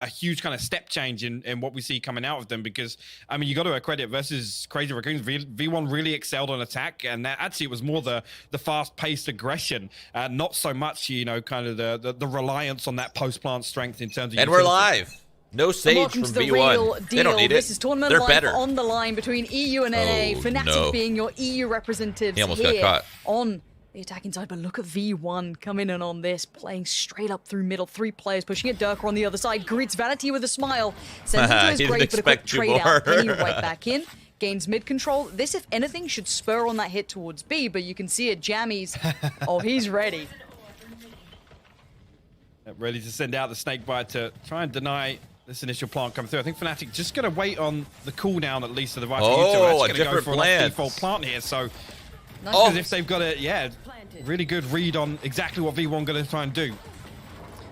a huge kind of step change in what we see coming out of them, because I mean, you got to accredit versus Crazy Raccoons. V1 really excelled on attack, and that actually it was more the fast-paced aggression, not so much, you know, kind of the reliance on that post-plant strength in terms of. And we're live. No Sage from V1. They don't need it. This is tournament They're life better. On the line between EU and NA. FNATIC being your EU representatives He almost here got caught. on the attacking side. But look at V1 coming in on this, playing straight up through middle. 3 players pushing it. Durka on the other side. Greets Vanity with a smile. Sends him to his grave, but a quick trade out. Penny right back in. Gains mid control. This, if anything, should spur on that hit towards B, but you can see it. Jammy's. Oh, he's ready. Ready to send out the snakebite to try and deny this initial plant coming through. I think FNATIC just going to wait on the cooldown at least of the Vital Oh, a go different for plant. an default plant here. So, Nice. because if they've got a really good read on exactly what V1 going to try and do.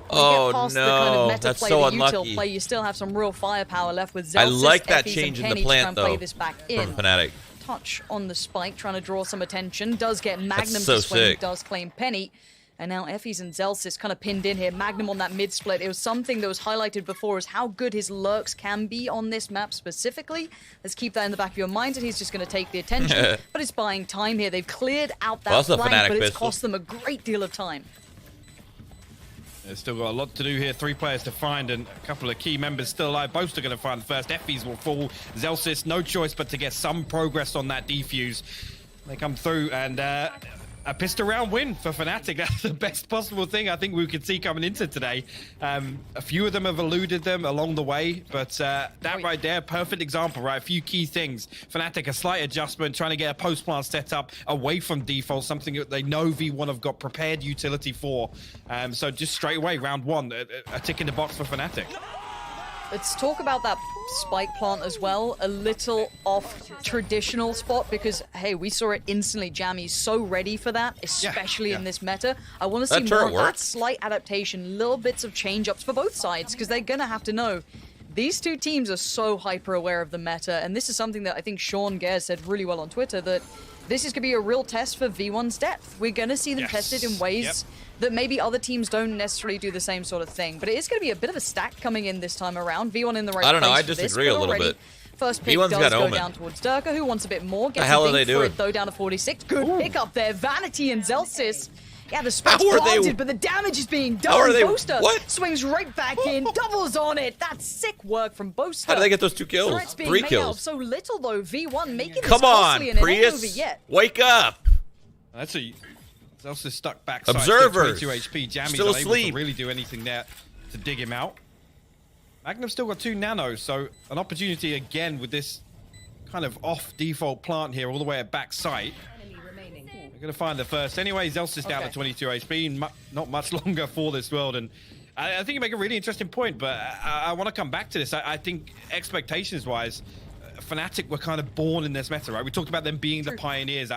Oh past no, the kind of meta that's play, so the unlucky. util play, you still have some real firepower left with Zelsis, I like that Effys, change and in the Penny to try plant and play though this back in. from FNATIC. Touch on the spike, trying to draw some attention. Does get Magnum so to swing, sick. does claim Penny. And now Effys and Zelsis kind of pinned in here. Magnum on that mid split. It was something that was highlighted before as how good his lurks can be on this map specifically. Let's keep that in the back of your mind, and he's just going to take the attention. But it's buying time here. They've cleared out that Well, flank, FNATIC but it's pistol. cost them a great deal of time. They've still got a lot to do here. 3 players to find, and a couple of key members still alive. Both are going to find first. Effys will fall. Zelsis, no choice but to get some progress on that defuse. They come through, and a pistol round win for FNATIC. That's the best possible thing I think we could see coming into today. A few of them have eluded them along the way, but that right there, perfect example, right? A few key things. FNATIC, a slight adjustment, trying to get a post-plant set up away from default, something that they know V1 have got prepared utility for. So just straight away, round 1, a tick in the box for FNATIC. Let's talk about that spike plant as well. A little off traditional spot because, hey, we saw it instantly. Jammy's so ready for that, especially in this meta. I want to see more of that slight adaptation, little bits of change-ups for both sides, because they're going to have to know these two teams are so hyper-aware of the meta, and this is something that I think Sean Gare said really well on Twitter, that this is going to be a real test for V1's depth. We're going to see them tested in ways that maybe other teams don't necessarily do the same sort of thing. But it is going to be a bit of a stack coming in this time around. V1 in the right place. I don't know, I for disagree this, a little bit. First pick V1's does got go Omen. down towards Durka, who wants a bit more. Gets the hell a are they dink for doing? it, though, down to 46. Good pick up there. Vanity and Zelsis. Yeah, the spike's How are they- planted, but the damage is being done. How are they- Boaster what? swings right back in, doubles on it. That's sick work from Boaster. How did they get those 2 kills? Threats being 3 made out kills. of so little, though. V1 making this Come costly, on, and it ain't over Prius. yet. Wake up. That's a Zelsis stuck backside. Observers. 22 HP. Jammy's Still unable asleep. to really do anything there to dig him out. Magnum's still got 2 nanos, so an opportunity again with this kind of off default plant here all the way at back site. They're going to find the first. Anyway, Zelsis down to 22 HP. Not much longer for this world. And I think you make a really interesting point, but I want to come back to this. I think expectations-wise, FNATIC were kind of born in this meta, right? We talked about them being the pioneers.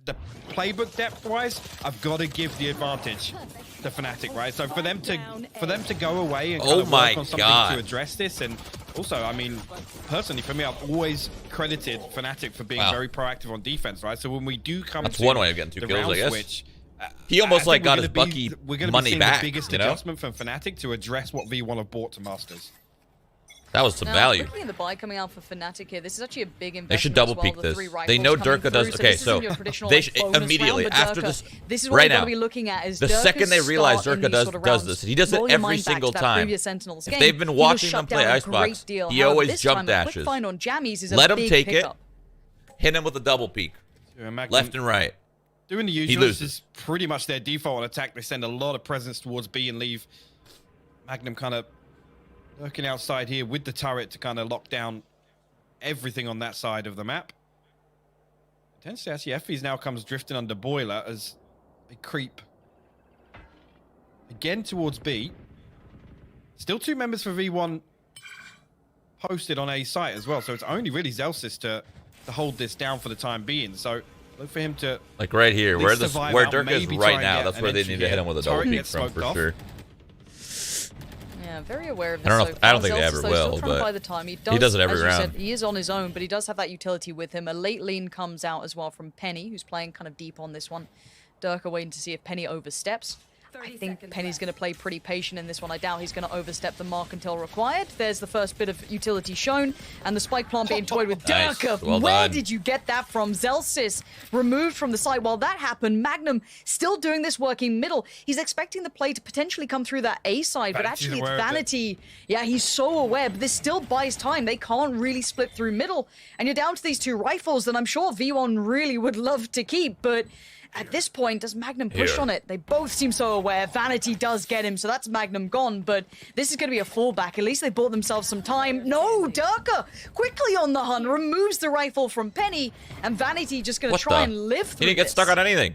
The playbook depth-wise, I've got to give the advantage to FNATIC, right? So for them to go away and kind of work on something to address this, and also, I mean, personally for me, I've always credited FNATIC for being very proactive on defense, right? So when we do come to one way of getting 2 the kills, round I guess. switch, He almost like got his we're gonna money be back. The biggest adjustment from FNATIC to address what V1 have brought to Masters. That was some Now, value. looking at the buy coming out for FNATIC here, this is actually a big investment. They should double peek this. They know Durka does. Okay, so they should immediately after this. This is what right we're now. going to be looking at. Is The Durka's second they realize start in Durka these sort of does rounds. this, he does it Roll your every mind back single to that time. previous Sentinels If game. they've been He was watching shut them play down a Icebox, great deal. he However, always this jump time, a quick dashes. find on Jammy's is a Let him big take it. pickup. Hit him with a double peek, left and right. Doing the He usual, this loses. is pretty much their default on attack. They send a lot of presence towards B and leave Magnum kind of lurking outside here with the turret to kind of lock down everything on that side of the map. Potentially, actually, Effys now comes drifting under Boiler as they creep again towards B. Still 2 members for V1 posted on A site as well, so it's only really Zelsis to hold this down for the time being. So look for him to Like right here, where Durka is maybe right try and now. get That's an where they entry need to hit him with a double Turret peek gets from smoked for off. sure. Yeah, very aware of this. I don't know. So I don't far. think they Zelsis, ever though, will, still trying to but buy the time. He does it every as you round. said, he is on his own, but he does have that utility with him. A late lean comes out as well from Penny, who's playing kind of deep on this one. Durka waiting to see if Penny oversteps. I think Penny's going to play pretty patient in this one. I doubt he's going to overstep the mark until required. There's the first bit of utility shown, and the spike plant being toyed with. Nice. Durka, Well where done. did you get that from? Zelsis removed from the site. While that happened, Magnum still doing this working middle. He's expecting the play to potentially come through that A side, but Vanity's actually it's aware of it. Vanity. Yeah, he's so aware, but this still buys time. They can't really split through middle, and you're down to these two rifles that I'm sure V1 really would love to keep, but at this point, does Magnum push Here. on it? They both seem so aware. Vanity does get him, so that's Magnum gone, but this is going to be a fallback. At least they bought themselves some time. No, Durka quickly on the hunt, removes the rifle from Penny, and Vanity just going to try and live through He didn't get this. stuck on anything.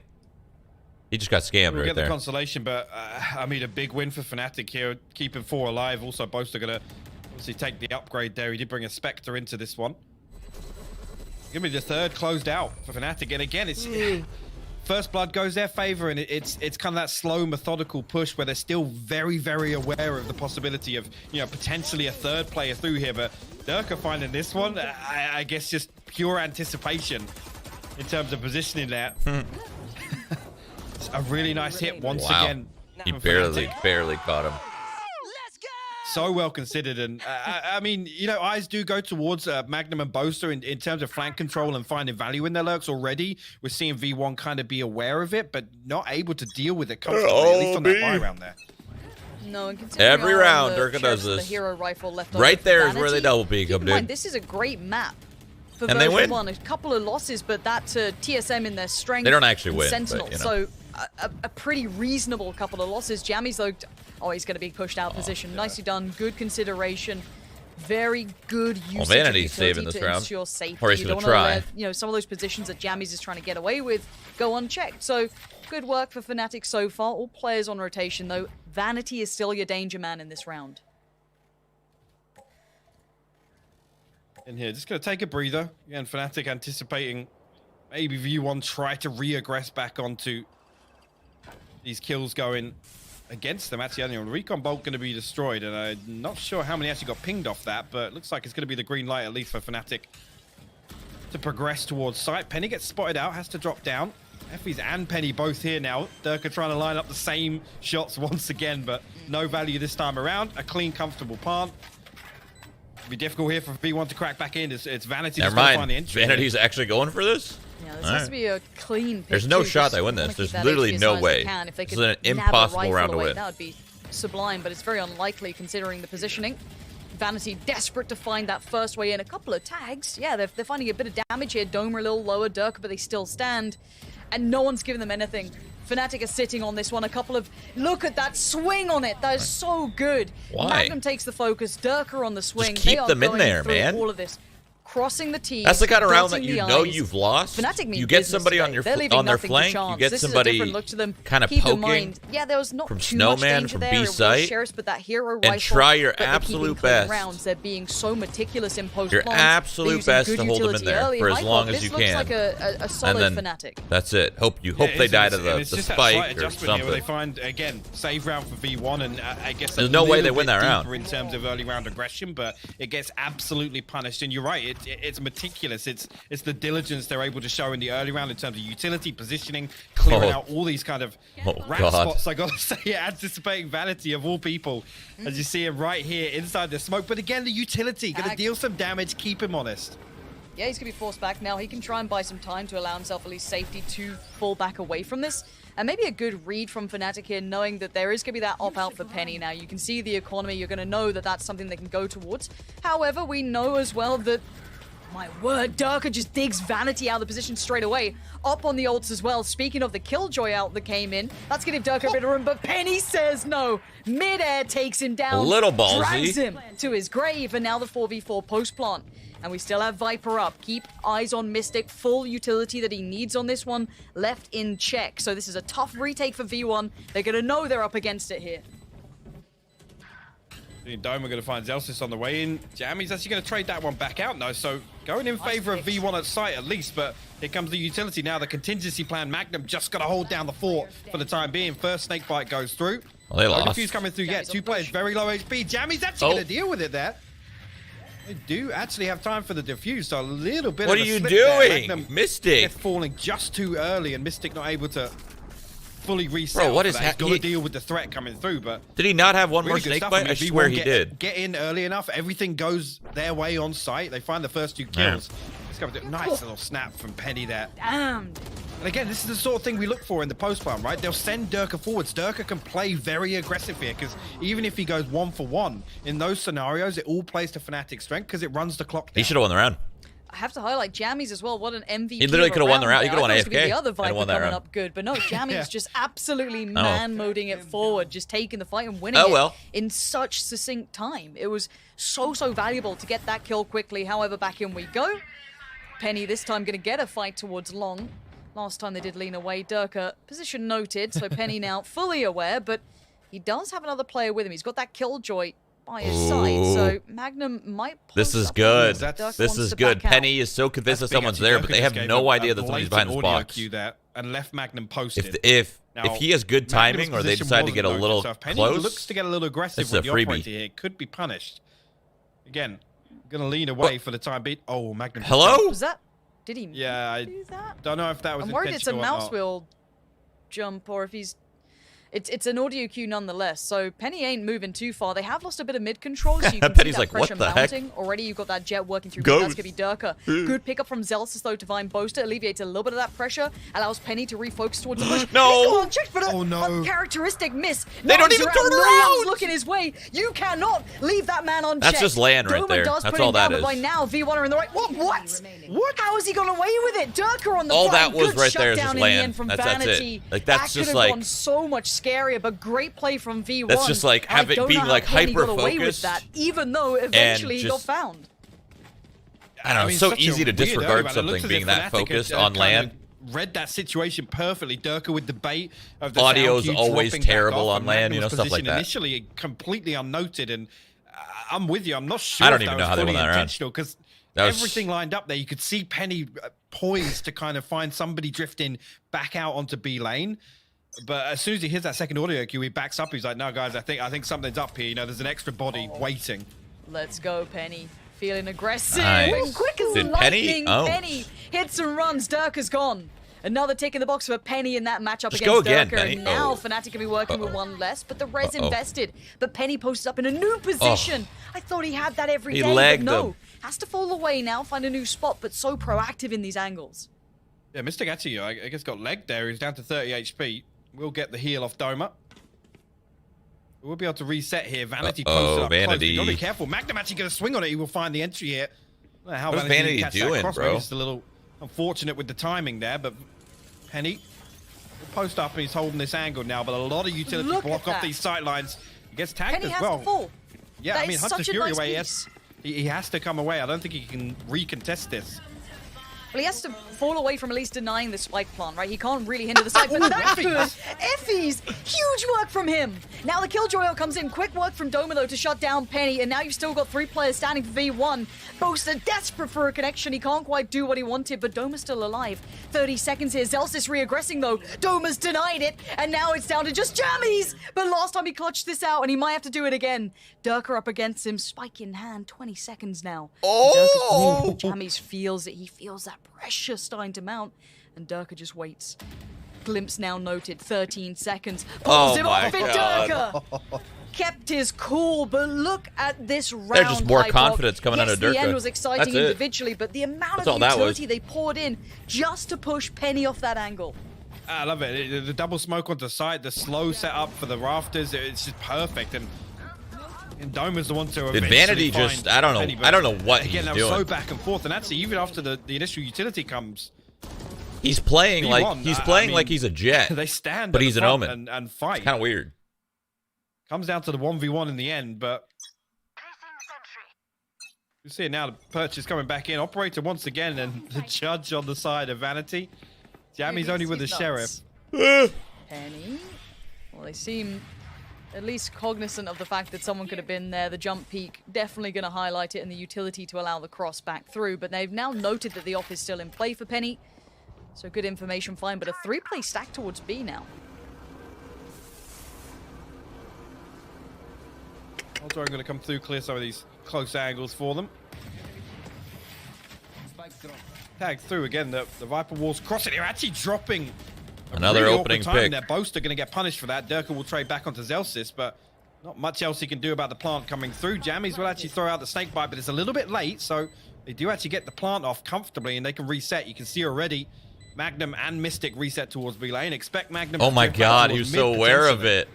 He just got scammed We'll right get the there. consolation, but I mean, a big win for FNATIC here, keeping 4 alive. Also, both are going to obviously take the upgrade there. He did bring a Spectre into this one. Give me the third closed out for FNATIC, and again, it's first blood goes their favor, and it's kind of that slow, methodical push where they're still very, very aware of the possibility of, you know, potentially a third player through here. But Durka finding this one, I guess, just pure anticipation in terms of positioning that. It's a really nice hit once again. He from barely FNATIC. caught him. So well considered, and I mean, you know, eyes do go towards Magnum and Boaster in terms of flank control and finding value in their lurks already. We're seeing V1 kind of be aware of it, but not able to deal with it comfortably, at least on that buy round there. No, and considering Every all round, the Durka does sheriffs and this. The hero rifle left Right on there is where they Vanity, double peek keep him, in mind, dude. this is a great map for And they version win. 1. A couple of losses, but that's TSM in their strength. They don't actually and win, Sentinel. but, you know. So a pretty reasonable couple of losses. Jammy's though, oh, he's going to be pushed out of position. Nicely done. Good consideration. Very good use of Vanity's utility saving this to round. ensure safety. Or he's You gonna don't wanna try. let, you know, some of those positions that Jammy's is trying to get away with go unchecked. So good work for FNATIC so far. All players on rotation though. Vanity is still your danger man in this round. In here, just going to take a breather. Again, FNATIC anticipating maybe V1 try to re-aggress back onto these kills going against them. Actually, the recon bolt going to be destroyed, and I'm not sure how many actually got pinged off that, but it looks like it's going to be the green light, at least for FNATIC, to progress towards site. Penny gets spotted out, has to drop down. Effie's and Penny both here now. Durka trying to line up the same shots once again, but no value this time around. A clean, comfortable plant. It'll be difficult here for V1 to crack back in. It's Vanity Never that's going to find mind. the entry. Vanity's actually going for this? Yeah, this All has right. to be a clean pick There's no too, shot 'cause they win you wanna this. keep There's that literally HP as no high as they way. can. If they This could is an nab a impossible rifle round to away, win. That would be sublime, but it's very unlikely considering the positioning. Vanity desperate to find that first way in. A couple of tags. Yeah, they're finding a bit of damage here. Domer a little lower, Durka, but they still stand. And no one's giving them anything. FNATIC are sitting on this one. A couple of... Look at that swing on it. That is so good. Why? Magnum takes the focus. Durka on the swing. keep They are them in going there, through man. all of this. Crossing the T's. That's the kind of round that dotting you the know I's. you've lost. FNATIC mean You get business somebody on today. your They're leaving on their nothing to flank. You chance. get This is a somebody different look to them. kind of Keep in poking mind, yeah, there was not from too much Snowman, danger from there. B It was site, Sheriffs, but that hero and rifle try your that they're keeping absolute clean best. rounds. They're being so meticulous in post Your plant. absolute They're using best good to hold them in utility there early. for as Hiko, long as this you looks can. like a solid And then FNATIC. that's it. Hope Yeah, they die to and the it's just that slight spike or adjustment here where they something. find, again, save round for V1, and I guess There's a no way little they win bit that round. deeper in terms of early round aggression, but it gets absolutely punished. And you're right, it's meticulous. It's the diligence they're able to show in the early round in terms of utility, positioning, clearing out all these kind of rat God. spots. I gotta say, anticipating Vanity of all people, as you see him right here inside the smoke. But again, the utility gonna deal some damage, keep him honest. Yeah, he's going to be forced back now. He can try and buy some time to allow himself at least safety to fall back away from this. And maybe a good read from FNATIC here, knowing that there is going to be that op-out for Penny now. You can see the economy. You're going to know that that's something they can go towards. However, we know as well that... My word, Durka just digs Vanity out of the position straight away. Up on the ults as well. Speaking of the Killjoy out that came in, that's going to give Durka a bit of room, but Penny says no. Mid-air takes him down. A little ballsy. Drags him to his grave, and now the 4v4 post-plant. And we still have Viper up. Keep eyes on Mystic. Full utility that he needs on this one. Left in check. So this is a tough retake for V1. They're going to know they're up against it here. Dome are going to find Zelsis on the way in. Jammy's actually going to trade that one back out now, so going in favor of V1 at site at least, but here comes the utility now. The contingency plan. Magnum just got to hold down the fort for the time being. First snakebite goes through. Well, they No lost. defuse coming through yet. Jammy's on Two players push. very low HP. Jammy's actually Oh. going to deal with it there. They do actually have time for the defuse, so a little bit What of are a you slip there. doing? Magnum Mystic. falling just too early, and Mystic not able to fully reset. Bro, what for is that. He's got to he- deal with the threat coming through, but Did he not have one really more good snake stuff. bite? I mean, I if he swear won't he did. Get in early enough, everything goes their way on site. They find the first 2 kills. Nice little snap from Penny there. Damn. And again, this is the sort of thing we look for in the post plan, right? They'll send Durka forwards. Durka can play very aggressive here because even if he goes 1 for 1, in those scenarios, it all plays to Fnatic's strength because it runs the clock down. He should have won the round. I have to highlight Jammies as well. What an MVP. He literally could have won the round. He could have won I thought it was gonna be AFK the other and Viper won that coming round. up good, but no, Jammies Yeah. just absolutely man-moding it forward, just taking the fight and winning Oh, well. it in such succinct time. It was so valuable to get that kill quickly. However, back in we go. Penny this time going to get a fight towards Long. Last time they did lean away. Durka, position noted, so Penny now fully aware, but he does have another player with him. He's got that Killjoy by his side, so Magnum might This post is up good. on Durka This wants is to good. back out. Penny is so convinced that someone's there, but they have no idea that somebody's behind this box. Cue there and left Magnum posted. If Now, he has good timing or they Magnum's decide to get a position little wasn't noticed, so if Penny close, looks to get a little aggressive this is with a the freebie. operator here, could be punished. Again, going to lean away for the time being. Oh, Magnum. hello? Was that? Did he Yeah, I do that? don't know if that was I'm worried it's a intentional or mouse not. wheel jump, or if he's... It's an audio cue nonetheless, so Penny ain't moving too far. They have lost a bit of mid-control, so you can see Penny's that like, what pressure the heck? mounting. Already you've got that jet working through. Ghost. That's going to be Durka. Good pickup from Zelsis, though, to find Boaster. Alleviates a little bit of that pressure. Allows Penny to refocus towards the push. No. Check for Oh, no. a characteristic miss. They don't even turn No around. one's looking his way. You cannot leave that man unchecked. That's just land right Doma there. does That's put him all that down, but by is. now, V1 are in the right... What? How has he gone away with it? Durka on the All front. that was Good right there is shutdown just in the land. end from That's it. Vanity. Like, that's that just could have like- gone so much scarier, but great play from V1. That's just like I don't being know how like Penny got away with hyper-focused that, even though eventually he got just- found. I don't know, it's so such a easy to weird disregard early, man. It something looks as being if that Fnatic focused had on kind land. of read that situation perfectly. Durka with the bait of the Audio's sound cue always dropping back terrible off, on and land, you know, Magnum's stuff like position that. Initially completely unnoted, and I'm with you. I'm not sure I don't if even that know was how they won fully that round. intentional because That was- everything lined up there. You could see Penny poised to kind of find somebody drifting back out onto B lane. But as soon as he hears that second audio cue, he backs up. He's like, "No, guys, I think something's up here. You know, there's an extra body waiting." Let's go, Penny. Feeling aggressive. Nice. And quick as Did Penny? lightning. Oh. Penny hits and runs. Durka's gone. Another tick in the box for Penny in that matchup Just against go again, Durka. Penny. And now Oh. Fnatic can be working with one less, but the res Uh-oh. invested. But Penny posted up in a new position. I thought he had that every He day, but lagged no. them. Has to fall away now, find a new spot, but so proactive in these angles. Yeah, Mr. Gatti, I guess got legged there. He's down to 30 HP. We'll get the heal off Doma. We'll be able to reset here. Vanity posted up Vanity. close. You gotta be careful. Magnum actually going to swing on it. He will find the entry here. I don't know how What's Vanity Vanity catch doing, that cross. bro? Maybe just a little unfortunate with the timing there, but Penny will post up and he's holding this angle now, but a lot of utility Look block at off that. these sight lines. He gets tagged Penny as has well. to fall. Yeah, That I mean, is Hunter's such a Fury nice away. piece. He has to come away. I don't think he can recontest this. Well, he has to fall away from at least denying the spike plant, right? He can't really hinder the side, but that's good. Effie's huge work from him. Now the Killjoy comes in. Quick work from Doma, though, to shut down Penny, and now you've still got 3 players standing for V1. Boaster desperate for a connection. He can't quite do what he wanted, but Doma's still alive. 30 seconds here. Zelsis reaggressing, though. Doma's denied it, and now it's down to just Jammies. But last time he clutched this out, and he might have to do it again. Durka up against him, spike in hand. 20 seconds now. Oh! Jammies feels it. He feels that pressure starting to mount, and Durka just waits. Glimpse now noted. 13 seconds. Pulls Oh him my off it. God. Durka kept his cool, but look at this round. They're just more Hypoc. confidence coming out of Yes, the Durka. end was exciting That's it. individually, but the amount That's of all that utility was. they poured in just to push Penny off that angle. I love it. The double smoke onto the side, the slow setup for the rafters, it's just perfect. And Doma's the one to Did eventually Vanity find just, I don't know, Penny, but I don't know what again, he's that was doing. so back and forth. And actually, even after the initial utility comes, He's playing V1, like I mean, like he's a jet. they stand But at he's the an front omen. and fight. Kind of weird. Comes down to the 1v1 in the end, but you see it now, the purchase coming back in. Operator once again, and the judge on the side of Vanity. Jammy's only with the sheriff. Penny. Well, they seem at least cognizant of the fact that someone could have been there. The jump peak definitely going to highlight it, and the utility to allow the cross back through. But they've now noted that the off is still in play for Penny. So good information, fine. But a 3-play stack towards B now. Also, I'm going to come through, clear some of these close angles for them. Tag through again. The Viper Wall's crossing. They're actually dropping Another really opening awkward timing pick. there. Both are going to get punished for that. Durka will trade back onto Zelsis, but not much else he can do about the plant coming through. Jammies will actually throw out the snake bite, but it's a little bit late, so they do actually get the plant off comfortably, and they can reset. You can see already Magnum and Mystic reset towards B lane. Expect Magnum. Oh to my drift back God, he towards was so mid, aware of potentially. it.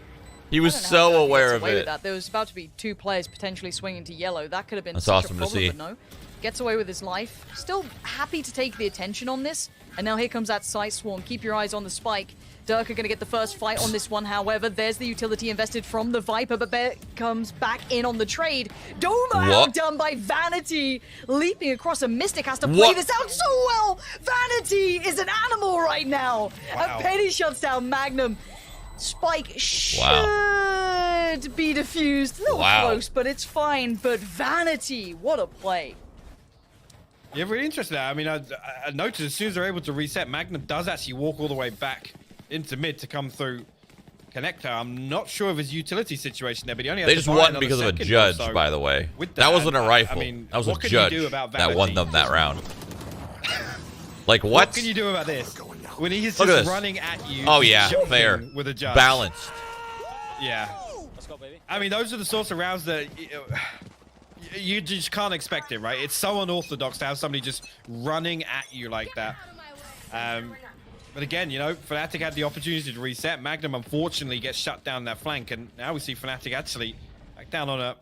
He was so aware of it. There was about to be 2 players potentially swinging to yellow. That could have been That's such awesome a to problem, see. but no. Gets away with his life. Still happy to take the attention on this. And now here comes that Sight Swarm. Keep your eyes on the spike. Durka going to get the first fight on this one. However, there's the utility invested from the Viper, but Bear comes back in on the trade. Doma outdone by Vanity. Leaping across, a Mystic has to play this out so well. Vanity is an animal right now. Wow. And Penny shuts down Magnum. Spike should be defused. A little close, but it's fine. But Vanity, what a play. Yeah, really interesting. I mean, I noticed as soon as they're able to reset, Magnum does actually walk all the way back into mid to come through connector. I'm not sure of his utility situation there, but he only They just won because of a judge, by the way. That wasn't a rifle. I mean, that was what a can judge you do about that won them that round. Like, what? What can you do about this? When he's Look at just this. running at you. Oh, yeah, jumping fair. With a judge. Balanced. Yeah. Let's go, baby. I mean, those are the sorts of rounds that you just can't expect it, right? It's so unorthodox to have somebody just running at you like that. But again, you know, FNATIC had the opportunity to reset. Magnum, unfortunately, gets shut down that flank, and now we see FNATIC actually back down on a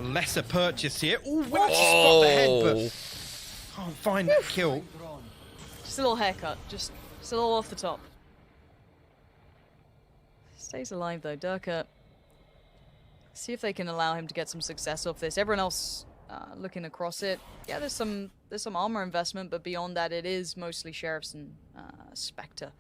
lesser purchase here. Ooh, we actually spot the head, but can't find that kill. Just a little haircut. Just a little off the top. Stays alive, though. Durka. See if they can allow him to get some success off this. Everyone else looking across it. Yeah, there's some armor investment, but beyond that, it is mostly Sheriffs and Spectre.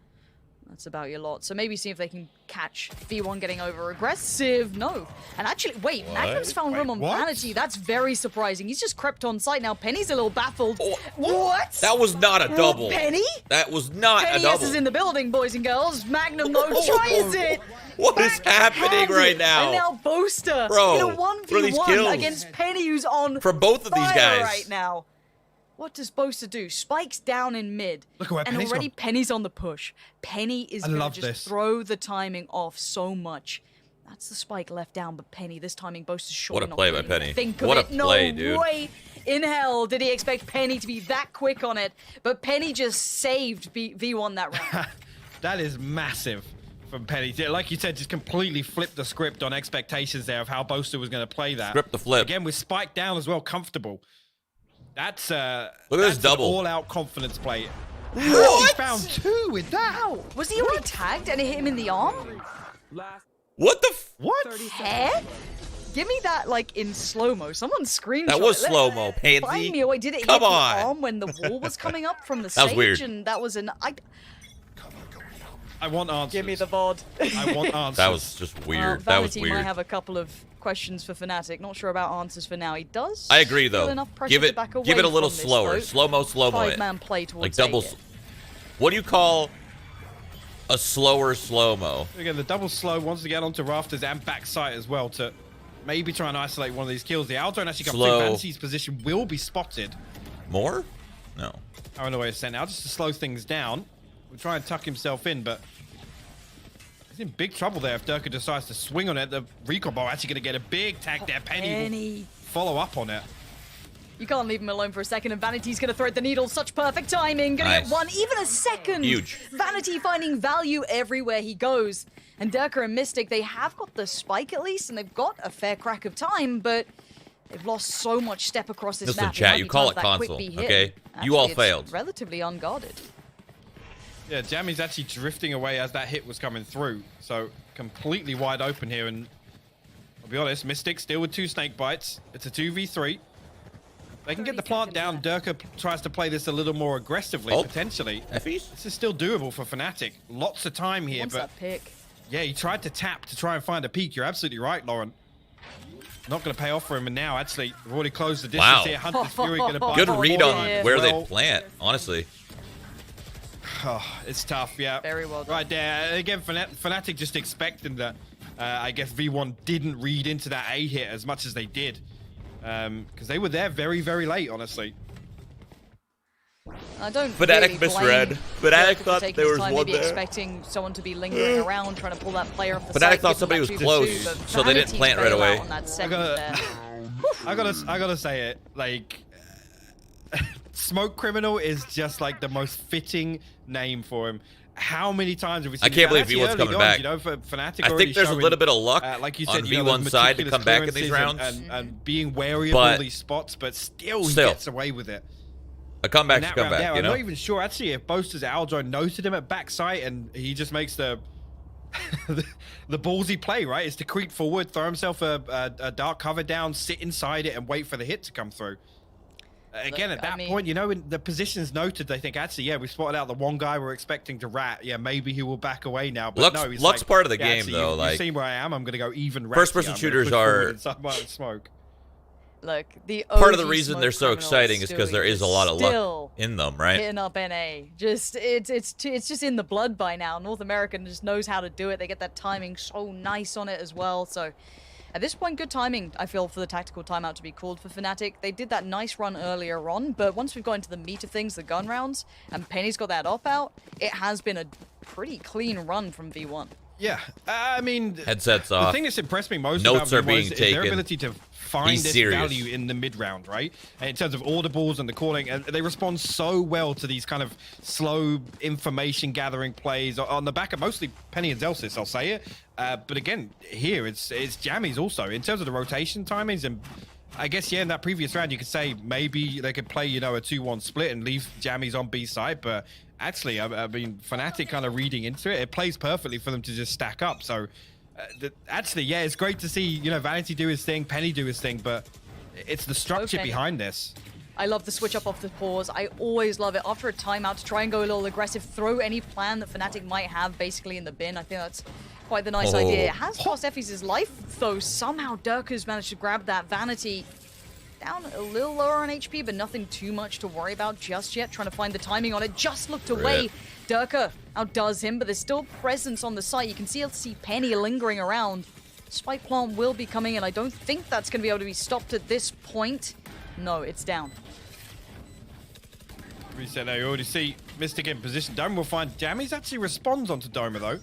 That's about your lot. So maybe see if they can catch V1 getting over aggressive. No. And actually, wait, Magnum's found room on Vanity. That's very surprising. He's just crept on site. Now Penny's a little baffled. What? That was not a double. Penny? That was not Penny a double. is in the building, boys and girls. Magnum, though, tries it. What is happening right now? And now Boaster Bro, in a what are these 1v1 kills? against Penny, who's on For both of these fire guys. right now. What does Boaster do? Spike's down in mid. Look at where and Penny's already gone. Penny's on the push. Penny is going to love just this. throw the timing off so much. That's the Spike left down, but Penny, this timing Boaster's short. What a enough play to by even Penny. Think of What a it. play, No dude. way in hell did he expect Penny to be that quick on it, but Penny just saved V1 that round. That is massive from Penny. Like you said, just completely flipped the script on expectations there of how Boaster was going to play that. Script the flip. Again, with Spike down as well, comfortable. That's Look at that's this double. an all-out confidence play. What? He found 2 with that. Ow, was he already tagged and it hit him in the arm? What the f- What? Head? Give me that, like, in slow-mo. Someone screenshot That was it. slow-mo, pansy. Find me a way. Did it Come hit on. the arm when the wall was coming up from the That was stage? weird. And that was an... I want answers. Give me the VOD. I want answers. That was just weird. That was Vanity weird. might have a couple of questions for FNATIC. Not sure about answers for now. He does. I agree, feel though. enough pressure Give to it back away a little from this, slower. though. Slow-mo it. Five-man play towards Like double... it. What do you call a slower slow-mo? Again, the double slow wants to get onto rafters and backside as well to maybe try and isolate one of these kills. The Aldone actually comes Slow. through. Vanity's position will be spotted. More? No. I don't know where it's sent out just to slow things down. We'll try and tuck himself in, but he's in big trouble there if Durka decides to swing on it. The recon ball actually going to get a big tag there. Penny will follow up on it. You can't leave him alone for a second, and Vanity's going to thread the needle. Such perfect timing. Going to Nice. get one, even a second. Huge. Vanity finding value everywhere he goes. And Durka and Mystic, they have got the spike at least, and they've got a fair crack of time, but they've lost so much step across this Listen, map. chat, might you be call chance it that quick console, be hit. okay? Actually, You all it's failed. Relatively unguarded. Yeah, Jammy's actually drifting away as that hit was coming through. So completely wide open here. And I'll be honest, Mystic still with 2 snake bites. It's a 2v3. They can get the plant down. Durka tries to play this a little more aggressively, potentially. Effies? This is still doable for FNATIC. Lots of time here, Wants but that pick. yeah, he tried to tap to try and find a peak. You're absolutely right, Lauren. Not going to pay off for him, and now actually we've already closed the distance Wow. here. Hunter's Fury going to buy Good more read time on as where well. they plant, honestly. Oh, it's tough, yeah. Very well done. Right there. Again, FNATIC just expecting that, I guess V1 didn't read into that A hit as much as they did. Because they were there very, very late, honestly. I don't FNATIC really misread. blame FNATIC Dirk thought for taking there his was time, one maybe there. expecting someone to be lingering around, trying to pull that player off the FNATIC side. thought somebody was close, so they didn't plant right away. On that second there. I gotta say it, like, Smoke Criminal is just like the most fitting name for him. How many times have we seen? I can't believe V1's V1's coming back. You know, for FNATIC I think there's a little bit of luck like you said, on you know, V1's those side to meticulous come back in these clearances rounds. and being wary of all these spots, but still he gets away with it. A comeback's a comeback, you I'm know? not even sure actually if Boaster's Aldro noted him at backside and he just makes the the ballsy play, right? Is to creep forward, throw himself a dark cover down, sit inside it, and wait for the hit to come through. Again, at that point, you know, in the positions noted, they think, actually, yeah, we spotted out the one guy we're expecting to rat. Yeah, maybe he will back away now. But no, he's Luck's like, part of the yeah, game, actually, though. You've seen where I am. I'm going to go even rat. First-person shooters are... Smoke. Look, the part of the reason they're so exciting is because there is a lot of luck still in them, right? hitting up NA. Just it's just in the blood by now. North America just knows how to do it. They get that timing so nice on it as well. So at this point, good timing, I feel, for the tactical timeout to be called for FNATIC. They did that nice run earlier on, but once we've got into the meat of things, the gun rounds, and Penny's got that op out, it has been a pretty clean run from V1. Yeah, I mean, headsets off. The thing that's impressed me most Notes about are being is taken. their ability to find He's this serious. value in the mid round, right? And in terms of audibles and the calling, and they respond so well to these kind of slow information gathering plays on the back of mostly Penny and Zelsis, I'll say it. But again, here it's Jammies also in terms of the rotation timings, and I guess in that previous round you could say maybe they could play, you know, a 2-1 split and leave Jammies on B side, but actually, I mean, FNATIC kind of reading into it, it plays perfectly for them to just stack up. So, actually, yeah, it's great to see, you know, Vanity do his thing, Penny do his thing, but it's the structure behind this. I love the switch up off the pause. I always love it. After a timeout, to try and go a little aggressive, throw any plan that FNATIC might have basically in the bin. I think that's quite the nice idea. It has cost Effie's life, though. Somehow Durka's managed to grab that Vanity. Down a little lower on HP, but nothing too much to worry about just yet. Trying to find the timing on it. Just looked away. Durka outdoes him, but there's still presence on the site. You can see Penny lingering around. Spike plant will be coming in. I don't think that's going to be able to be stopped at this point. No, it's down. Reset now. You already see Mystic in position. Doma will find Jammies actually responds onto Doma, though.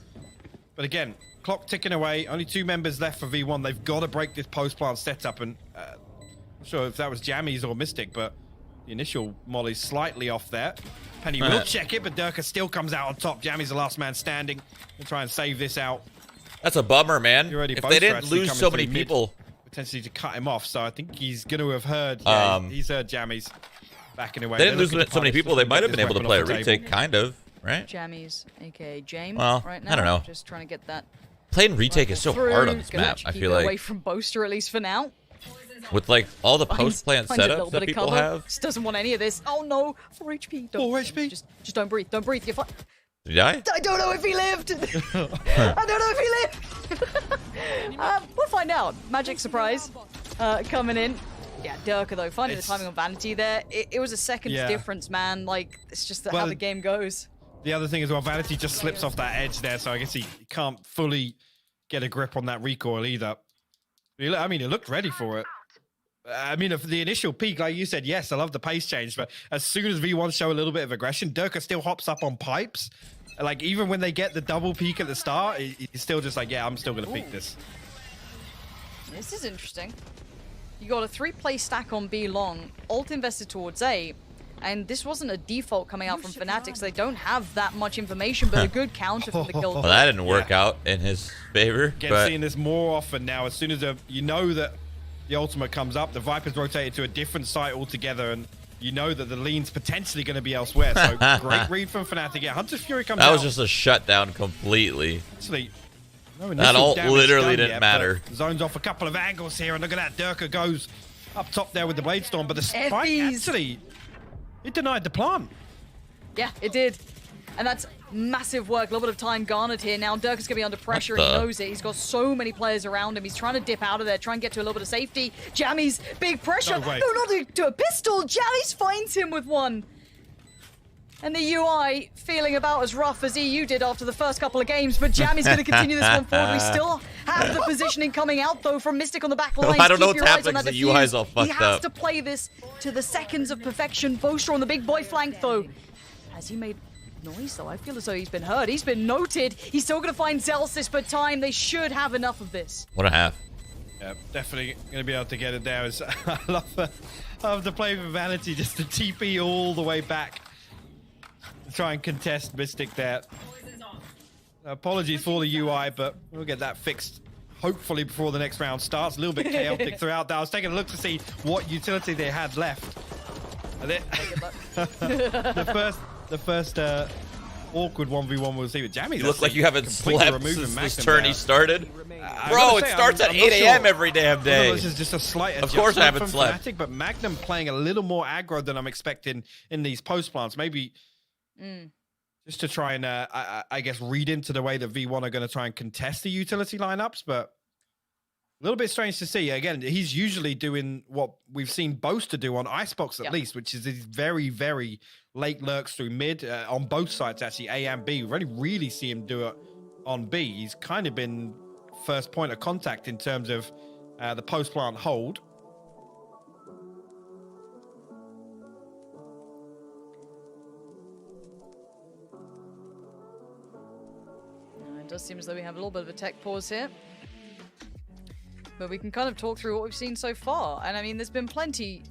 But again, clock ticking away. Only 2 members left for V1. They've got to break this post-plant setup, and I'm not sure if that was Jammies or Mystic, but the initial molly's slightly off there. Penny will check it, but Durka still comes out on top. Jammies the last man standing. We'll try and save this out. That's a bummer, man. If they didn't lose so many people, potentially to cut him off, so I think he's going to have heard. He's heard Jammies backing away. They didn't lose so many people. They might have been able to play a retake, kind of, right? Jammies, aka James. Well, right now. I don't know. Just trying to get that. Playing retake is so hard on this map. I feel like away from Boaster at least for now. With like all the post plant setups that people have. Just doesn't want any of this. Oh no, 4 HP. 4 HP. Just don't breathe. Don't breathe. You're fine. Did he die? I don't know if he lived. I don't know if he lived. We'll find out. Magic surprise coming in. Yeah, Durka though, finding the timing on Vanity there. It was a second's difference, man. Like, it's just how the game goes. The other thing as well, Vanity just slips off that edge there, so I guess he can't fully get a grip on that recoil either. I mean, he looked ready for it. I mean, the initial peak, like you said, yes, I love the pace change, but as soon as V1 show a little bit of aggression, Durka still hops up on pipes. Like, even when they get the double peak at the start, he's still just like, yeah, I'm still going to peek this. This is interesting. You got a 3-play stack on B long, ult invested towards A, and this wasn't a default coming out from FNATIC, so they don't have that much information, but a good counter from the kill. Well, that didn't work out in his favor. Again, seeing this more often now. As soon as you know that the ultimate comes up, the Viper's rotated to a different site altogether, and you know that the lean's potentially going to be elsewhere. So great read from FNATIC. Yeah, Hunter's Fury comes out. That was just a shutdown completely. Actually, no that ult literally didn't matter. Zones off a couple of angles here, and look at that. Durka goes up top there with the Blade Storm, but the spike actually, it denied the plant. Yeah, it did. And that's massive work. A little bit of time garnered here. Now Durka's going to be under pressure. He knows it. He's got so many players around him. He's trying to dip out of there, try and get to a little bit of safety. Jammies, big pressure. No, not to a pistol. Jammies finds him with one. And the UI feeling about as rough as EU did after the first couple of games, but Jammy's going to continue this one forward. We still have the positioning coming out, though, from Mystic on the back line. I don't know what's happening because the UI's all fucked up. He has to play this to the seconds of perfection. Vostra on the big boy flank, though. Has he made noise, though? I feel as though he's been heard. He's been noted. He's still going to find Zelsis for time. They should have enough of this. What a half. Yeah, definitely going to be able to get it there. I love the play with Vanity, just the TP all the way back. Try and contest Mystic there. Apologies for the UI, but we'll get that fixed hopefully before the next round starts. A little bit chaotic throughout that. I was taking a look to see what utility they had left. And the first awkward 1v1 we'll see with Jammy. You look like you haven't slept since this tourney started. Bro, it starts at 8 a.m. every damn day. This is just a slight adjustment. Of course I haven't slept. FNATIC, but Magnum playing a little more aggro than I'm expecting in these post plants. Maybe just to try and, I guess, read into the way that V1 are going to try and contest the utility lineups, but a little bit strange to see. Again, he's usually doing what we've seen Boaster do on Icebox at least, which is these very, very late lurks through mid on both sides, actually, A and B. We've only really see him do it on B. He's kind of been first point of contact in terms of the post plant hold. It does seem as though we have a little bit of a tech pause here. But we can kind of talk through what we've seen so far. And I mean, there's been plenty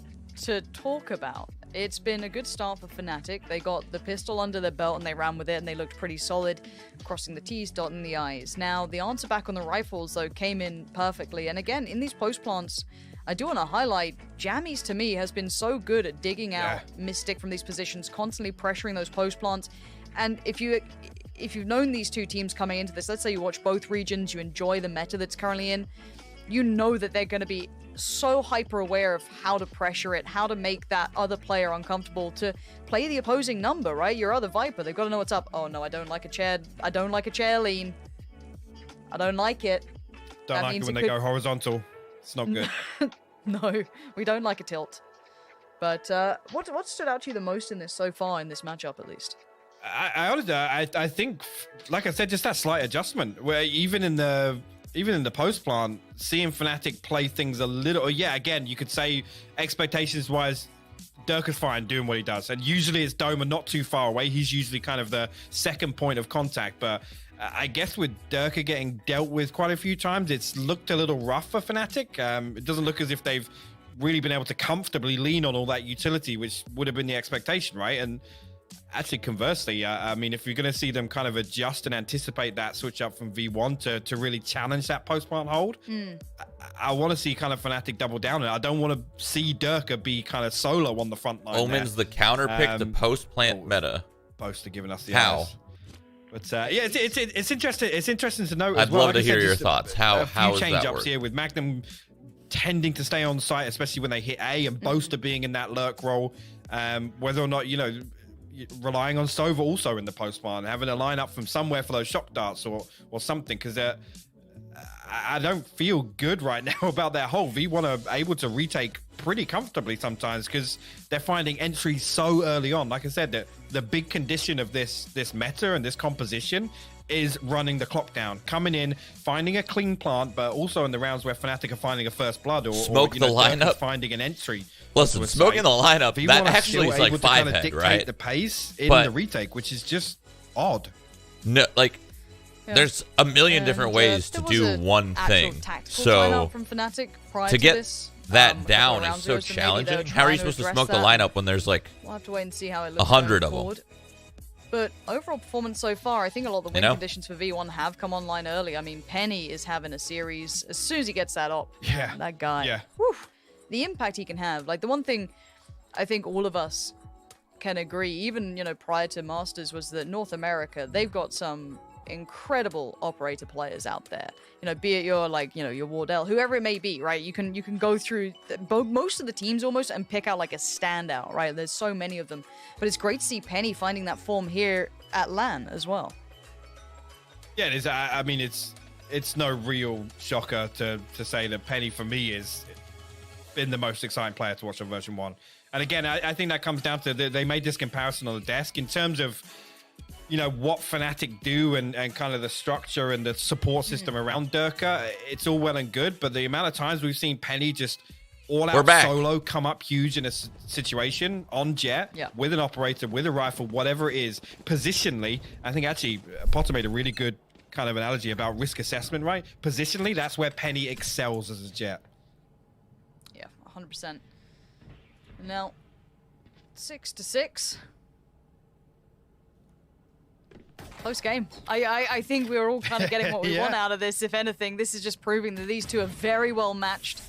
to talk about. It's been a good start for FNATIC. They got the pistol under their belt and they ran with it and they looked pretty solid, crossing the T's, dotting the I's. Now, the answer back on the rifles, though, came in perfectly. And again, in these post plants, I do want to highlight, Jammies to me has been so good at digging out Mystic from these positions, constantly pressuring those post plants. And if you've known these two teams coming into this, let's say you watch both regions, you enjoy the meta that's currently in, you know that they're going to be so hyper aware of how to pressure it, how to make that other player uncomfortable, to play the opposing number, right? Your other Viper, they've got to know what's up. Oh no, I don't like a chair. I don't like a chair lean. I don't like it. Don't like it when they go horizontal. It's not good. No, we don't like a tilt. But what stood out to you the most in this so far, in this matchup at least? I think, like I said, just that slight adjustment where even in the post plant, seeing FNATIC play things a little, again, you could say expectations wise, Dirk is fine doing what he does, and usually it's Doma not too far away. He's usually kind of the second point of contact, but I guess with Dirk getting dealt with quite a few times, it's looked a little rough for FNATIC. It doesn't look as if they've really been able to comfortably lean on all that utility, which would have been the expectation, right? And actually, conversely, I mean, if you're going to see them kind of adjust and anticipate that switch up from V1 to really challenge that post-plant hold, I want to see kind of FNATIC double down. And I don't want to see Durka be kind of solo on the front line. Omen's the counter pick to post-plant meta. Boaster giving us the how? Eyes. But yeah, it's interesting. It's interesting to note. I'd as well. love to hear your thoughts. How is that change-ups here with Magnum tending to stay on site, especially when they hit A, and Boaster being in that lurk role. Whether or not, you know, relying on Sova also in the post plant, having a lineup from somewhere for those shock darts or something, because I don't feel good right now about their whole. V1 are able to retake pretty comfortably sometimes because they're finding entries so early on. Like I said, the big condition of this meta and this composition is running the clock down, coming in, finding a clean plant, but also in the rounds where FNATIC are finding a first blood or the lineup, finding an entry. Listen, smoking the lineup, that actually is like 5-head, right? The pace in the retake, which is just odd. No, like there's a million different ways to do one thing. So from FNATIC prior to get this, that down is so challenging. How are you supposed to smoke the lineup when there's like we'll have to wait and see how it looks 100 of them? But overall performance so far, I think a lot of the win conditions for V1 have come online early. I mean, Penny is having a series as soon as he gets that up. Yeah. That guy. Yeah. Whew, the impact he can have. Like, the one thing I think all of us can agree, even, you know, prior to Masters, was that North America, they've got some incredible operator players out there. You know, be it your, like, you know, your Wardell, whoever it may be, right? You can go through most of the teams almost and pick out like a standout, right? There's so many of them. But it's great to see Penny finding that form here at LAN as well. Yeah, it is. I mean, it's no real shocker to say that Penny for me is been the most exciting player to watch on version 1. And again, I think that comes down to they made this comparison on the desk in terms of, you know, what FNATIC do and kind of the structure and the support system around Durka. It's all well and good, but the amount of times we've seen Penny just all out solo come up huge in a situation on Jet with an operator, with a rifle, whatever it is, positionally. I think actually Potter made a really good kind of analogy about risk assessment, right? Positionally, that's where Penny excels as a Jet. Yeah, 100%. Now, 6-6. Close game. I think we're all kind of getting what we want out of this. If anything, this is just proving that these two are very well matched.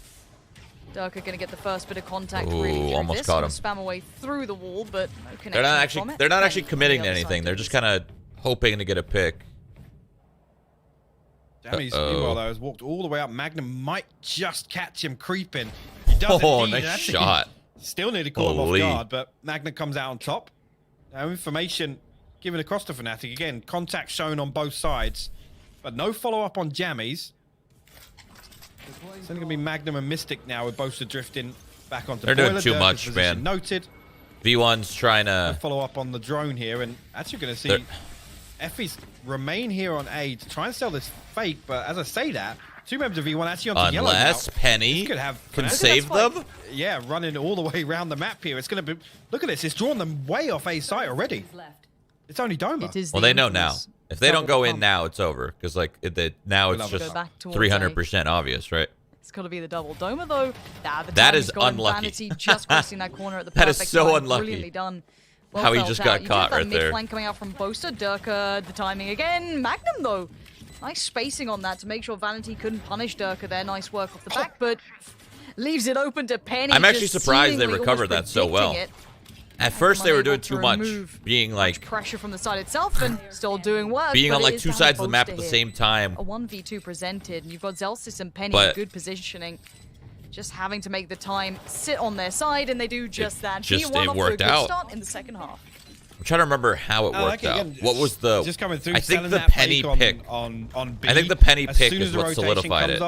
Durka going to get the first bit of contact. Really almost caught him. Spam away through the wall, but no connection. They're not actually committing to anything. They're just kind of hoping to get a pick. Jammy's meanwhile though has walked all the way up. Magnum might just catch him creeping. He does nice shot. Still nearly caught him off guard, but Magnum comes out on top. Now information given across to FNATIC. Again, contact shown on both sides, but no follow-up on Jammies. It's only going to be Magnum and Mystic now with Boaster drifting back onto They're doing too much, man. Noted. V1's trying to follow up on the drone here, and actually going to see Effie's remain here on A to try and sell this fake, but as I say that, two members of V1 actually onto yellow now. Unless Penny can save them? Yeah, running all the way around the map here. It's going to be... Look at this. It's drawn them way off A site already. It's only Doma. Well, they know now. If they don't go in now, it's over. Because like now it's just 300% obvious, right? It's got to be the double Doma though. That is unlucky. Vanity just crossing that corner at the that is so time. unlucky. Brilliantly done. Well how he just got caught right there. Mid-flank coming out from Boaster. Durka, the timing again. Magnum though. Nice spacing on that to make sure Vanity couldn't punish Durka there. Nice work off the back, but leaves it open to Penny. I'm actually surprised they recovered that so well. At first, they were doing too much, being like pressure from the side itself and still doing work. Being on like two sides of the map at the same time. A 1v2 presented, and you've got Zelsys and Penny in good positioning. Just having to make the time sit on their side, and they do just that. It worked out. Start in the second half. I'm trying to remember how it worked out. What was the? Just coming through. I think the Penny pick on B. I think the Penny pick is what solidified it.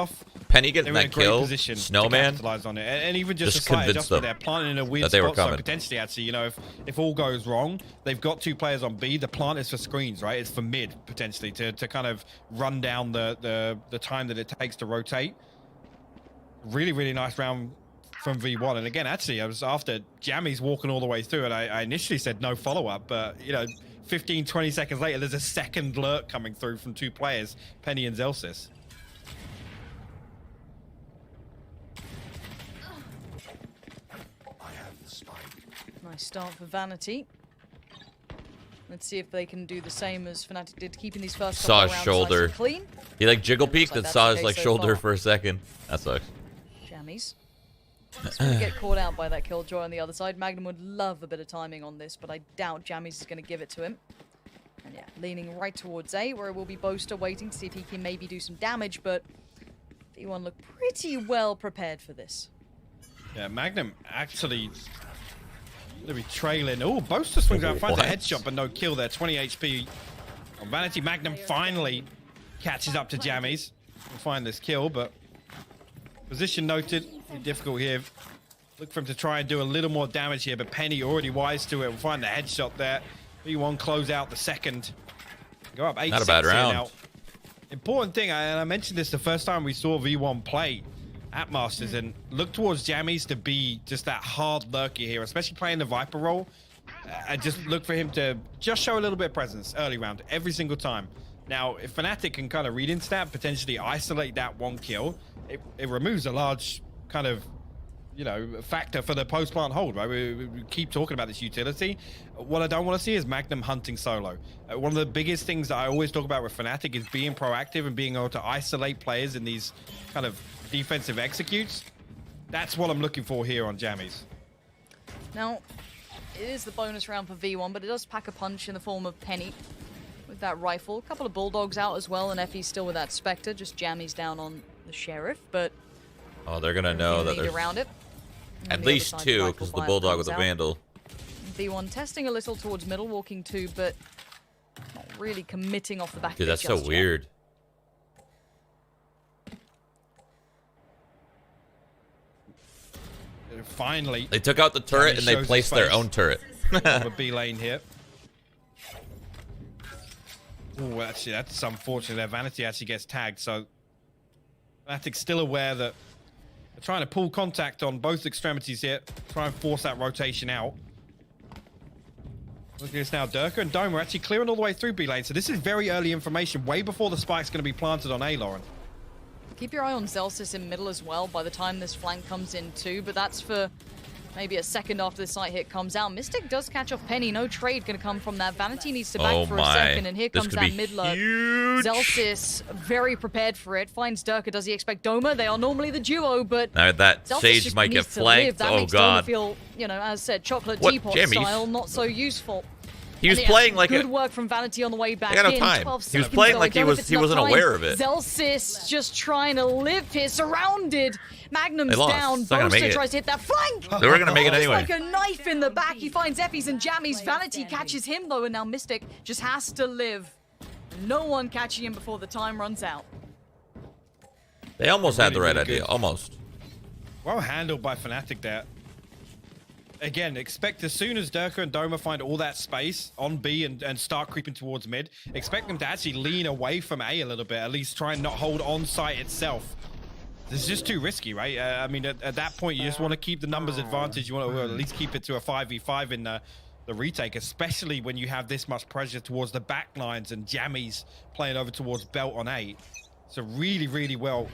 Penny getting that kill, Snowman, on it. And even just a slight adjustment there, planting in a weird spot, so potentially actually, you know, if all goes wrong, they've got two players on B. The plant is for screens, right? It's for mid potentially to kind of run down the time that it takes to rotate. Really, really nice round from V1. And again, actually, I was after Jammy's walking all the way through, and I initially said no follow-up, but you know, 15, 20 seconds later, there's a second lurk coming through from two players, Penny and Zelsys. Nice start for Vanity. Let's see if they can do the same as FNATIC did, keeping these first couple rounds shoulder. Nice and clean. He like jiggle peeked and saw his like shoulder for a second. That sucks. Jammies. Just want to get caught out by that killjoy on the other side. Magnum would love a bit of timing on this, but I doubt Jammies is going to give it to him. And yeah, leaning right towards A, where it will be Boaster waiting to see if he can maybe do some damage, but V1 look pretty well prepared for this. Yeah, Magnum actually going to be trailing. Oh, Boaster swings out, finds a headshot, but no kill there. 20 HP on Vanity. Magnum finally catches up to Jammies. We'll find this kill, but position noted. Difficult here. Look for him to try and do a little more damage here, but Penny already wise to it. We'll find the headshot there. V1 close out the second. Go up 8-6 Not a bad round. now. Important thing, and I mentioned this the first time we saw V1 play at Masters, and look towards Jammies to be just that hard lurker here, especially playing the Viper role. And just look for him to just show a little bit of presence early round, every single time. Now, if FNATIC can kind of read into that, potentially isolate that one kill, it removes a large kind of, you know, factor for the post-plant hold, right? We keep talking about this utility. What I don't want to see is Magnum hunting solo. One of the biggest things that I always talk about with FNATIC is being proactive and being able to isolate players in these kind of defensive executes. That's what I'm looking for here on Jammies. Now, it is the bonus round for V1, but it does pack a punch in the form of Penny with that rifle. A couple of Bulldogs out as well, and Effie's still with that Spectre. Just Jammies down on the Sheriff, but... Oh, they're going to know that there's around it. At least two, because the Bulldog with a Vandal. V1 testing a little towards middle, walking two, but not really committing off the back. Dude, that's so weird. Finally. They took out the turret and they placed their own turret. A B lane here. Oh, actually, that's unfortunate. Their Vanity actually gets tagged, so FNATIC's still aware that they're trying to pull contact on both extremities here, try and force that rotation out. Look at this now. Durka and Dome are actually clearing all the way through B lane, so this is very early information, way before the spike's going to be planted on A, Lauren. Keep your eye on Zelsis in middle as well by the time this flank comes in too, but that's for maybe a second after the site hit comes out. Mystic does catch off Penny. No trade going to come from that. Vanity needs to back for a second, and here comes that mid lurk. Zelsis very prepared for it. Finds Durka. Does he expect Doma? They are normally the duo, but that Zelsis Sage might get flanked. That makes Doma feel, you know, as said, chocolate teapot style, not so useful. He was playing like good work from Vanity on the way back in. 12 he was playing like he wasn't aware of it. Zelsis just trying to live here, surrounded. Magnum's down. Boaster tries to hit that flank. They were going to make it anyway. Like a knife in the back. He finds Effie's and Jammies. Vanity catches him though, and now Mystic just has to live. No one catching him before the time runs out. They almost had the right idea. Almost. Well handled by FNATIC there. Again, expect as soon as Durka and Doma find all that space on B and start creeping towards mid, expect them to actually lean away from A a little bit, at least try and not hold on site itself. This is just too risky, right? I mean, at that point, you just want to keep the numbers advantage. You want to at least keep it to a 5v5 in the retake, especially when you have this much pressure towards the back lines and Jammies playing over towards Belt on A. It's a really, really well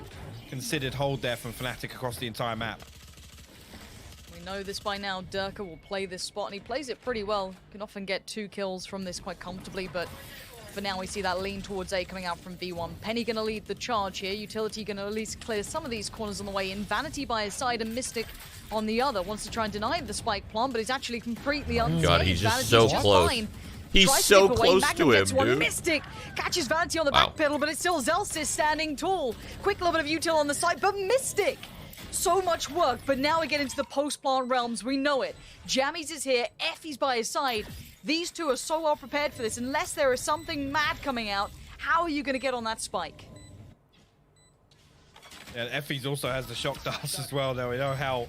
considered hold there from FNATIC across the entire map. Know this by now. Durka will play this spot, and he plays it pretty well. Can often get 2 kills from this quite comfortably, but for now we see that lean towards A coming out from V1. Penny gonna lead the charge here. Utility gonna at least clear some of these corners on the way in. Vanity by his side and Mystic on the other. Wants to try and deny the spike plant, but he's actually completely unscathed. God, he's just so close. He's so close to him, dude. Mystic catches Vanity on the back pedal, but it's still Zelsis standing tall. Quick little bit of util on the side, but Mystic! So much work, but now we get into the post-plant realms. We know it. Jammies is here. Effie's by his side. These two are so well prepared for this. Unless there is something mad coming out, how are you going to get on that spike? Yeah, Effie's also has the shock dust as well. Now we know how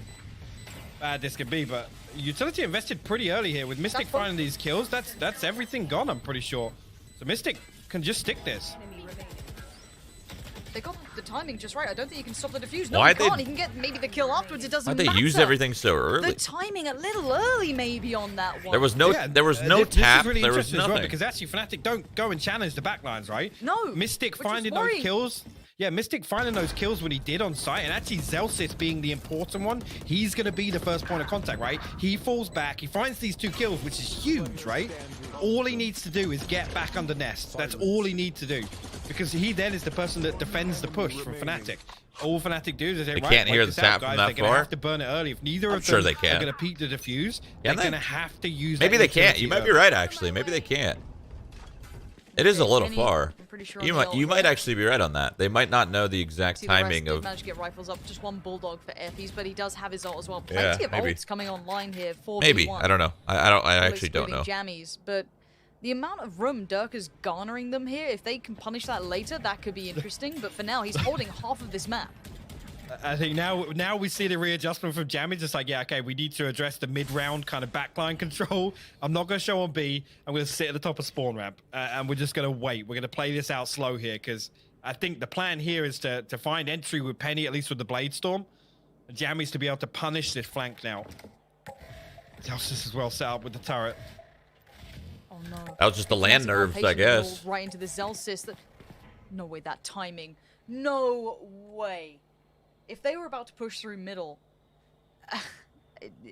bad this could be, but Utility invested pretty early here with Mystic finding these kills. That's everything gone, I'm pretty sure. So Mystic can just stick this. They got the timing just right. I don't think you can stop the defuse. No, he can't. He can get maybe the kill afterwards. It doesn't matter. Why'd they use everything so early? The timing a little early maybe on that one. There was no, there was no tap. Really there was nothing. as well, because actually FNATIC don't go and challenge the backlines, right? No. Mystic finding those kills. Yeah, Mystic finding those kills when he did on site, and actually Zelsis being the important one, he's going to be the first point of contact, right? He falls back, he finds these 2 kills, which is huge, right? All he needs to do is get back under nest. That's all he needs to do, because he then is the person that defends the push from FNATIC. All FNATIC do is they can't hear the tap from that far. They're going to have to burn it early. If neither of them are going to peek the defuse, they're going to have to use. Maybe they can't. You might be right, actually. Maybe they can't. It is a little far. Sure you might actually be right on that. They might not know the exact timing of. Managed to get rifles up, just 1 bulldog for Effies, but he does have his ult as well. Plenty of ults coming online here for maybe. V1. I don't know. I actually don't know. Jammies, but the amount of room Durka's garnering them here, if they can punish that later, that could be interesting. But for now, he's holding half of this map. I think now we see the readjustment from Jammies. It's like, yeah, okay, we need to address the mid-round kind of backline control. I'm not going to show on B. I'm going to sit at the top of spawn ramp, and we're just going to wait. We're going to play this out slow here, because I think the plan here is to find entry with Penny, at least with the Blade Storm. And Jammies to be able to punish this flank now. Zelsis as well set up with the turret. Oh no. That was just the land nerves, I guess. Right into the Zelsis. No way, that timing. No way. If they were about to push through middle,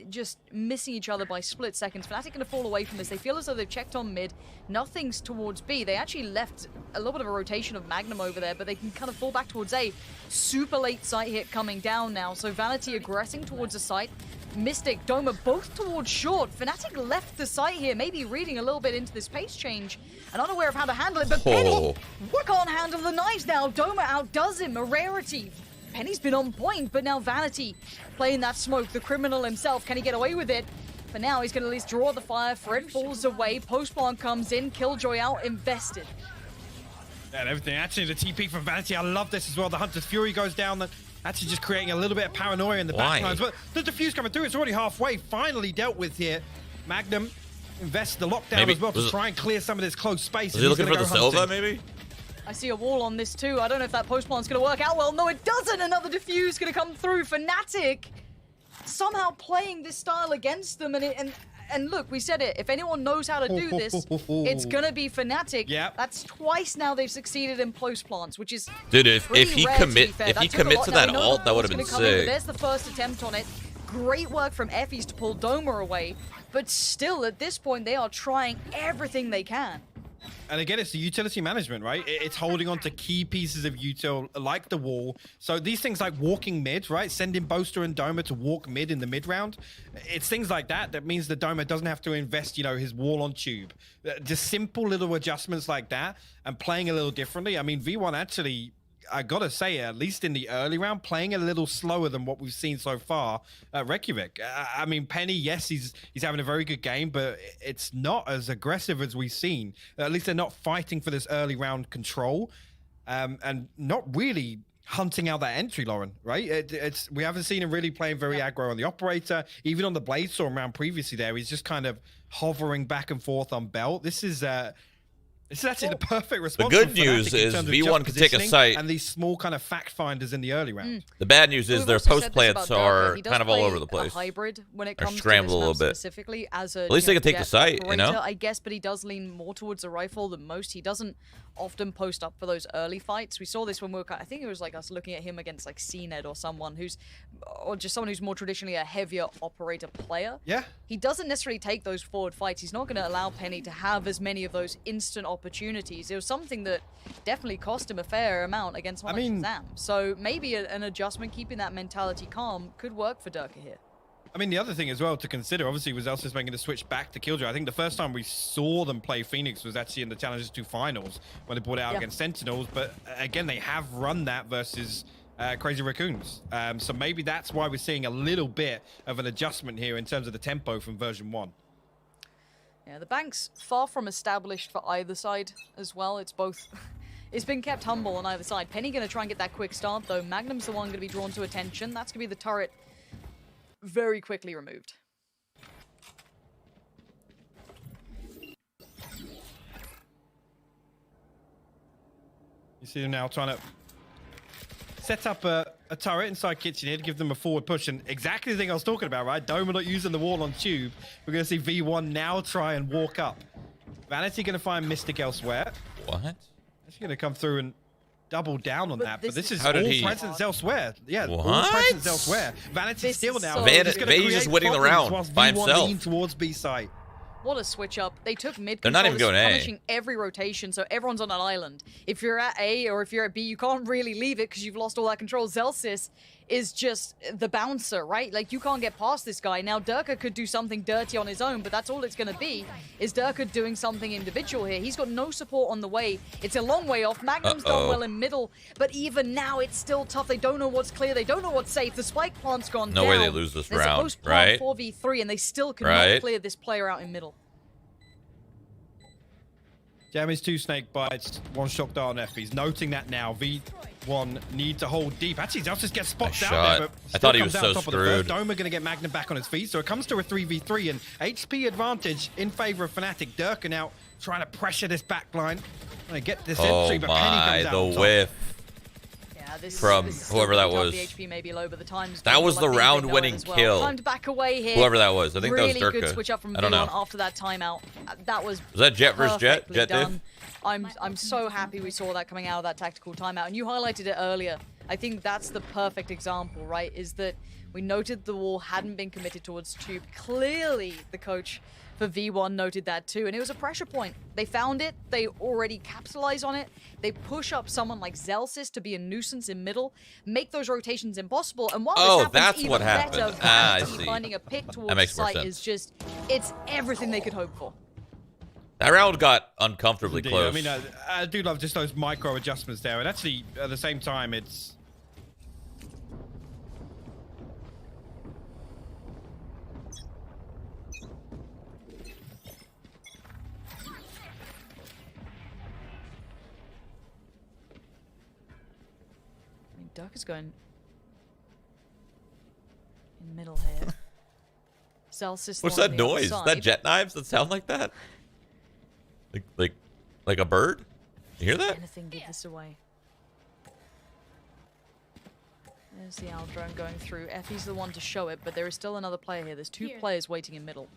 just missing each other by split seconds, FNATIC going to fall away from this. They feel as though they've checked on mid. Nothing's towards B. They actually left a little bit of a rotation of Magnum over there, but they can kind of fall back towards A. Super late site hit coming down now, so Vanity aggressing towards the site. Mystic, Doma, both towards short. FNATIC left the site here, maybe reading a little bit into this pace change and unaware of how to handle it, but Penny can't handle the knives now. Doma outdoes him, a rarity. Penny's been on point, but now Vanity playing that smoke, the criminal himself. Can he get away with it? For now, he's going to at least draw the fire. Fred falls away. Postplan comes in. Killjoy out, invested. And everything. Actually, the TP from Vanity. I love this as well. The Hunter's Fury goes down. Actually just creating a little bit of paranoia in the backlines. But the defuse coming through, it's already halfway, finally dealt with here. Magnum invests the lockdown as well to try and clear some of this close space. Is he looking for the Silva, maybe? I see a wall on this too. I don't know if that post plant's going to work out well. No, it doesn't. Another defuse going to come through. FNATIC somehow playing this style against them. And look, we said it. If anyone knows how to do this, it's going to be FNATIC. Yep. That's twice now they've succeeded in post plants, which is dude, if he commits to that ult, that would have been sick. There's the first attempt on it. Great work from Effie's to pull Doma away. But still, at this point, they are trying everything they can. And again, it's the utility management, right? It's holding on to key pieces of util, like the wall. So these things like walking mid, right? Sending Boaster and Doma to walk mid in the mid round. It's things like that that means the Doma doesn't have to invest, you know, his wall on tube. Just simple little adjustments like that and playing a little differently. I mean, V1 actually, I gotta say, at least in the early round, playing a little slower than what we've seen so far at Reykjavik. I mean, Penny, yes, he's having a very good game, but it's not as aggressive as we've seen. At least they're not fighting for this early round control, and not really hunting out that entry, Lauren, right? We haven't seen him really playing very aggro on the operator. Even on the Bladestorm round previously there, he's just kind of hovering back and forth on belt. This is actually the perfect response. The good news is V1 can take a site. And these small kind of fact finders in the early round. The bad news is their post plants are kind of all over the place. Hybrid when it comes scrambled to a little bit. Specifically as a, at least they can take the site, you know? I guess, but he does lean more towards a rifle than most. He doesn't often post up for those early fights. We saw this when we were, I think it was like us looking at him against like CNED or someone or just someone who's more traditionally a heavier operator player. Yeah. He doesn't necessarily take those forward fights. He's not going to allow Penny to have as many of those instant opportunities. It was something that definitely cost him a fair amount against one like Shazam. So maybe an adjustment, keeping that mentality calm, could work for Durka here. I mean, the other thing as well to consider, obviously, was Elsa's making the switch back to Killjoy. I think the first time we saw them play Phoenix was actually in the Challengers 2 finals when they brought it out against Sentinels. But again, they have run that versus Crazy Raccoons. So maybe that's why we're seeing a little bit of an adjustment here in terms of the tempo from version 1. Yeah, the bank's far from established for either side as well. It's both... It's been kept humble on either side. Penny going to try and get that quick start, though. Magnum's the one going to be drawn to attention. That's going to be the turret very quickly removed. You see them now trying to set up a turret inside kitchen here to give them a forward push, and exactly the thing I was talking about, right? Doma not using the wall on tube. We're going to see V1 now try and walk up. Vanity going to find Mystic elsewhere. What? Actually going to come through and double down on that, but this is all presence elsewhere. Yeah, what? All presence elsewhere. Vanity still now. Vanity's just winning the round by himself. Lean towards B site. What a switch up. They took mid They're not even going A. punishing every rotation, so everyone's on an island. If you're at A or if you're at B, you can't really leave it because you've lost all that control. Zelsis is just the bouncer, right? Like, you can't get past this guy. Now, Durka could do something dirty on his own, but that's all it's going to be, is Durka doing something individual here. He's got no support on the way. It's a long way off. Magnum's done well in middle, but even now, it's still tough. They don't know what's clear. They don't know what's safe. The spike plant's gone down. No way they lose this There's round, a post-plant right? 4v3, and they still cannot clear this player out in middle. Jammy's 2 snake bites, 1 shock dart on F. He's noting that now. V1 need to hold deep. Actually, Zelsis gets spots out there, but I thought he was so screwed. Doma going to get Magnum back on his feet, so it comes to a 3v3, and HP advantage in favor of FNATIC. Durka now trying to pressure this back line. Trying to get this entry, but Penny comes out on top. Whiff. This from whoever that was. The HP may be low, but the time's that was the round-winning kill. Time to back away here. Whoever that was, I think really that was Durka. Good switch up from I don't know. after that timeout. That was that Jet versus Jet? Jet done. I'm so happy we saw that coming out of that tactical timeout, and you highlighted it earlier. I think that's the perfect example, right? Is that we noted the wall hadn't been committed towards tube. Clearly, the coach for V1 noted that too, and it was a pressure point. They found it, they already capitalize on it, they push up someone like Zelsis to be a nuisance in middle, make those rotations impossible, and while this happens, that's even what better, happened. I see. finding a pick towards that makes the more site sense. is just, it's everything they could hope for. That round got uncomfortably close. I mean, I do love just those micro adjustments there, and actually, at the same time, it's... Durka's going Celsius. What's that noise? Is that jet knives that sound like that? Like a bird? You hear that? Anything give this away. There's the owl drone going through. Effie's the one to show it, but there is still another player here. There's two players waiting in middle.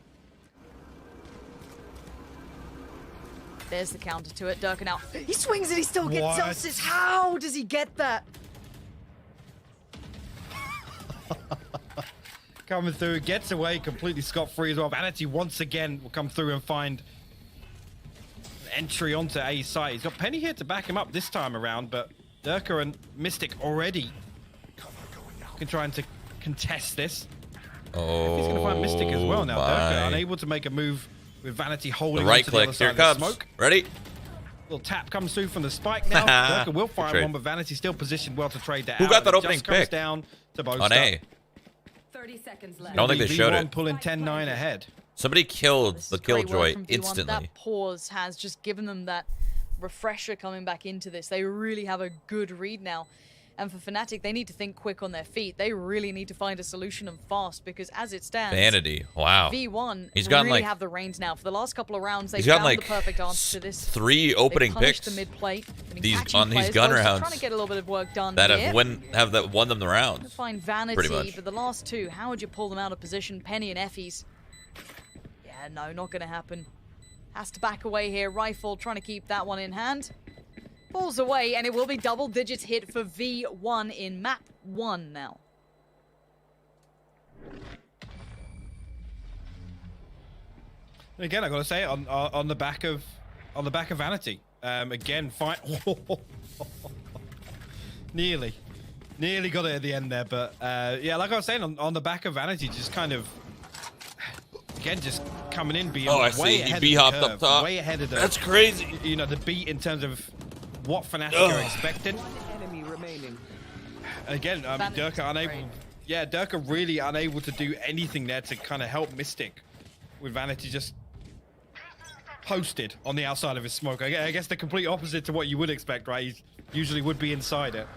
There's the counter to it. Durkin out. He swings and he still gets Celsius. How does he get that? Coming through, gets away completely scot-free as well. Vanity once again will come through and find entry onto A site. He's got Penny here to back him up this time around, but Durka and Mystic already can try and to contest this. Oh, he's going to find Mystic as well now. Durka unable to make a move with Vanity holding the right click. Here it comes. Smoke. Ready? Little tap comes through from the spike now. Durka will find one, but Vanity still positioned well to trade that. Who got that opening pick? Down to Boaster. On A. 30 seconds left. I don't think they showed it. Pulling 10-9 ahead. Somebody killed the Killjoy instantly. That pause has just given them that refresher coming back into this. They really have a good read now. And for FNATIC, they need to think quick on their feet. They really need to find a solution and fast, because as it stands, Vanity, wow. V1 He's gotten really like, have the reins now. For the last couple of rounds, they've gotten found like the perfect answer to this. 3 opening picks. The mid plate. On these gun rounds. Trying to get a little bit of work done that here. have won them the rounds. Find Vanity, but the last two, how would you pull them out of position? Penny and Effie's. Yeah, no, not going to happen. Has to back away here. Rifle trying to keep that one in hand. Falls away, and it will be double digits hit for V1 in map 1 now. Again, I gotta say, on the back of Vanity. Again, fight. Nearly got it at the end there, but yeah, like I was saying, on the back of Vanity, just kind of again just coming in beyond. Oh, I see. He B-hopped up top. Way ahead of the. That's crazy. You know, the beat in terms of what FNATIC are expecting. Enemy remaining. Again, I mean, Durka unable. Great. Yeah, Durka really unable to do anything there to kind of help Mystic, with Vanity just posted on the outside of his smoke. I guess the complete opposite to what you would expect, right? He usually would be inside it.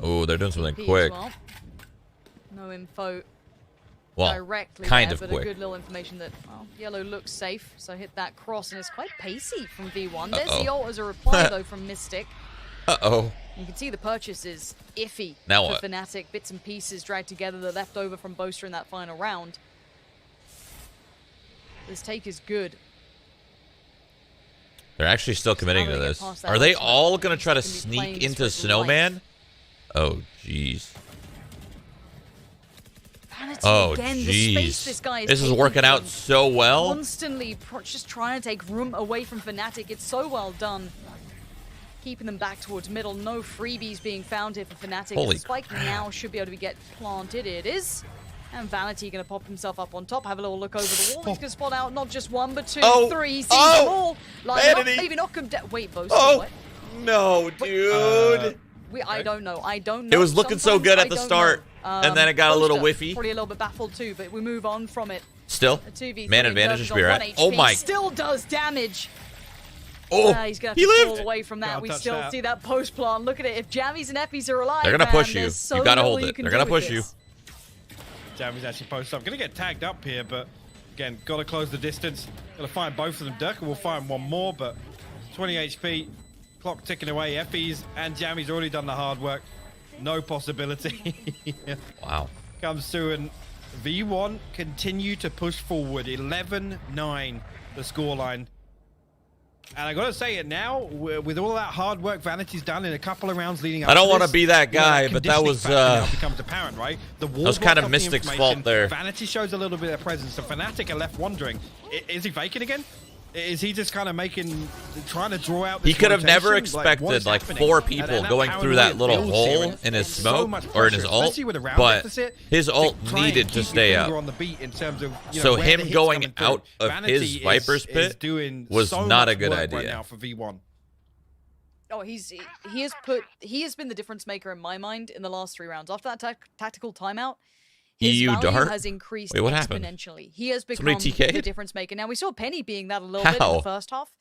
Oh, they're doing something quick. Well. No info. Well, directly kind there, of but quick. A good little information that, well, yellow looks safe, so hit that cross, and it's quite pacey from V1. There's the ult as a reply, though, from Mystic. Uh-oh. You can see the purchase is iffy now for what? FNATIC. Bits and pieces dragged together, the leftover from Boaster in that final round. This take is good. They're actually still committing to this. Are they all going to try to sneak into Snowman? Oh, jeez. Oh, jeez. This is working out so well. Constantly just trying to take room away from FNATIC. It's so well done. Keeping them back towards middle. No freebies being found here for FNATIC. Holy the spike now should be able to get planted. It is. And Vanity going to pop himself up on top. Have a little look over the wall. He's going to spot out not just one, but two, three. Sees them all. Maybe knock him down. Wait, Boaster, what? No, dude. I don't know. I don't know. It was looking so good at the start, and then it got a little whiffy. Probably a little bit baffled too, but we move on from it. Still, man advantage should be right. Oh my! Still does damage. Oh, he's gonna have to fall away from that. We still see that post plant. Look at it. If Jammies and Effies are alive, they're gonna push you. You gotta hold it. They're gonna push you. Jammies actually posted up. Gonna get tagged up here, but again, gotta close the distance. Gotta find both of them. Durka will find one more, but 20 HP. Clock ticking away. Effies and Jammies already done the hard work. No possibility. Wow. Comes through, and V1 continue to push forward. 11-9 the scoreline. And I gotta say it now, with all that hard work Vanity's done in a couple of rounds leading up. I don't want to be that guy, but that was becomes apparent, right? That was kind of Mystic's fault there. Vanity shows a little bit of presence. So FNATIC are left wondering, is he faking again? Is he just kind of trying to draw out this He could have rotation? never expected like 4 people going through that little hole in his smoke or in his ult, but his ult needed to stay up. So him going out of his Viper's pit was not a good idea. Right now for V1. Oh, he has been the difference maker in my mind in the last 3 rounds. After that tactical timeout, his value has increased exponentially. He has become the difference maker. Now, we saw Penny being that a little bit in the first half.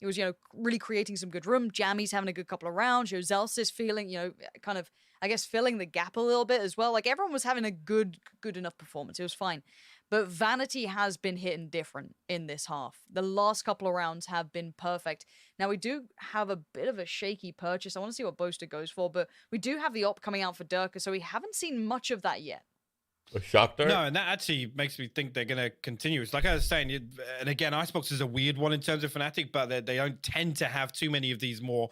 It was, you know, really creating some good room. Jammy's having a good couple of rounds. You know, Zellsis feeling, you know, kind of, I guess, filling the gap a little bit as well. Like, everyone was having a good enough performance. It was fine. But Vanity has been hitting different in this half. The last couple of rounds have been perfect. Now, we do have a bit of a shaky purchase. I want to see what Boaster goes for, but we do have the op coming out for Durka, so we haven't seen much of that yet. A shock there? No, and that actually makes me think they're going to continue. It's like I was saying, and again, Icebox is a weird one in terms of Fnatic, but they don't tend to have too many of these more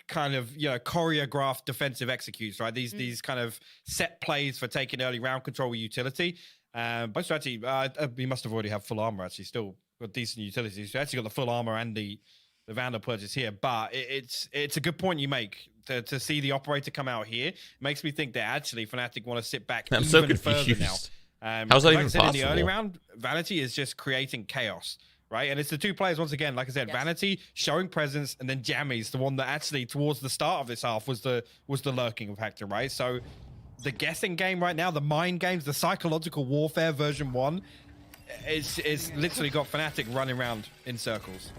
kind of, you know, choreographed defensive executes, right? These kind of set plays for taking early round control with utility. But actually, he must have already have full armor. Actually, still got decent utility. So actually got the full armor and the Vandal purchase here. But it's a good point you make. To see the operator come out here makes me think that actually Fnatic want to sit back. I'm even so confused further now. How's that like even I said, possible? In the early round, Vanity is just creating chaos, right? And it's the two players once again. Like I said, Yes. Vanity showing presence, and then Jammy's the one that actually towards the start of this half was the lurking factor, right? So the guessing game right now, the mind games, the psychological warfare version 1, it's literally got Fnatic running around in circles.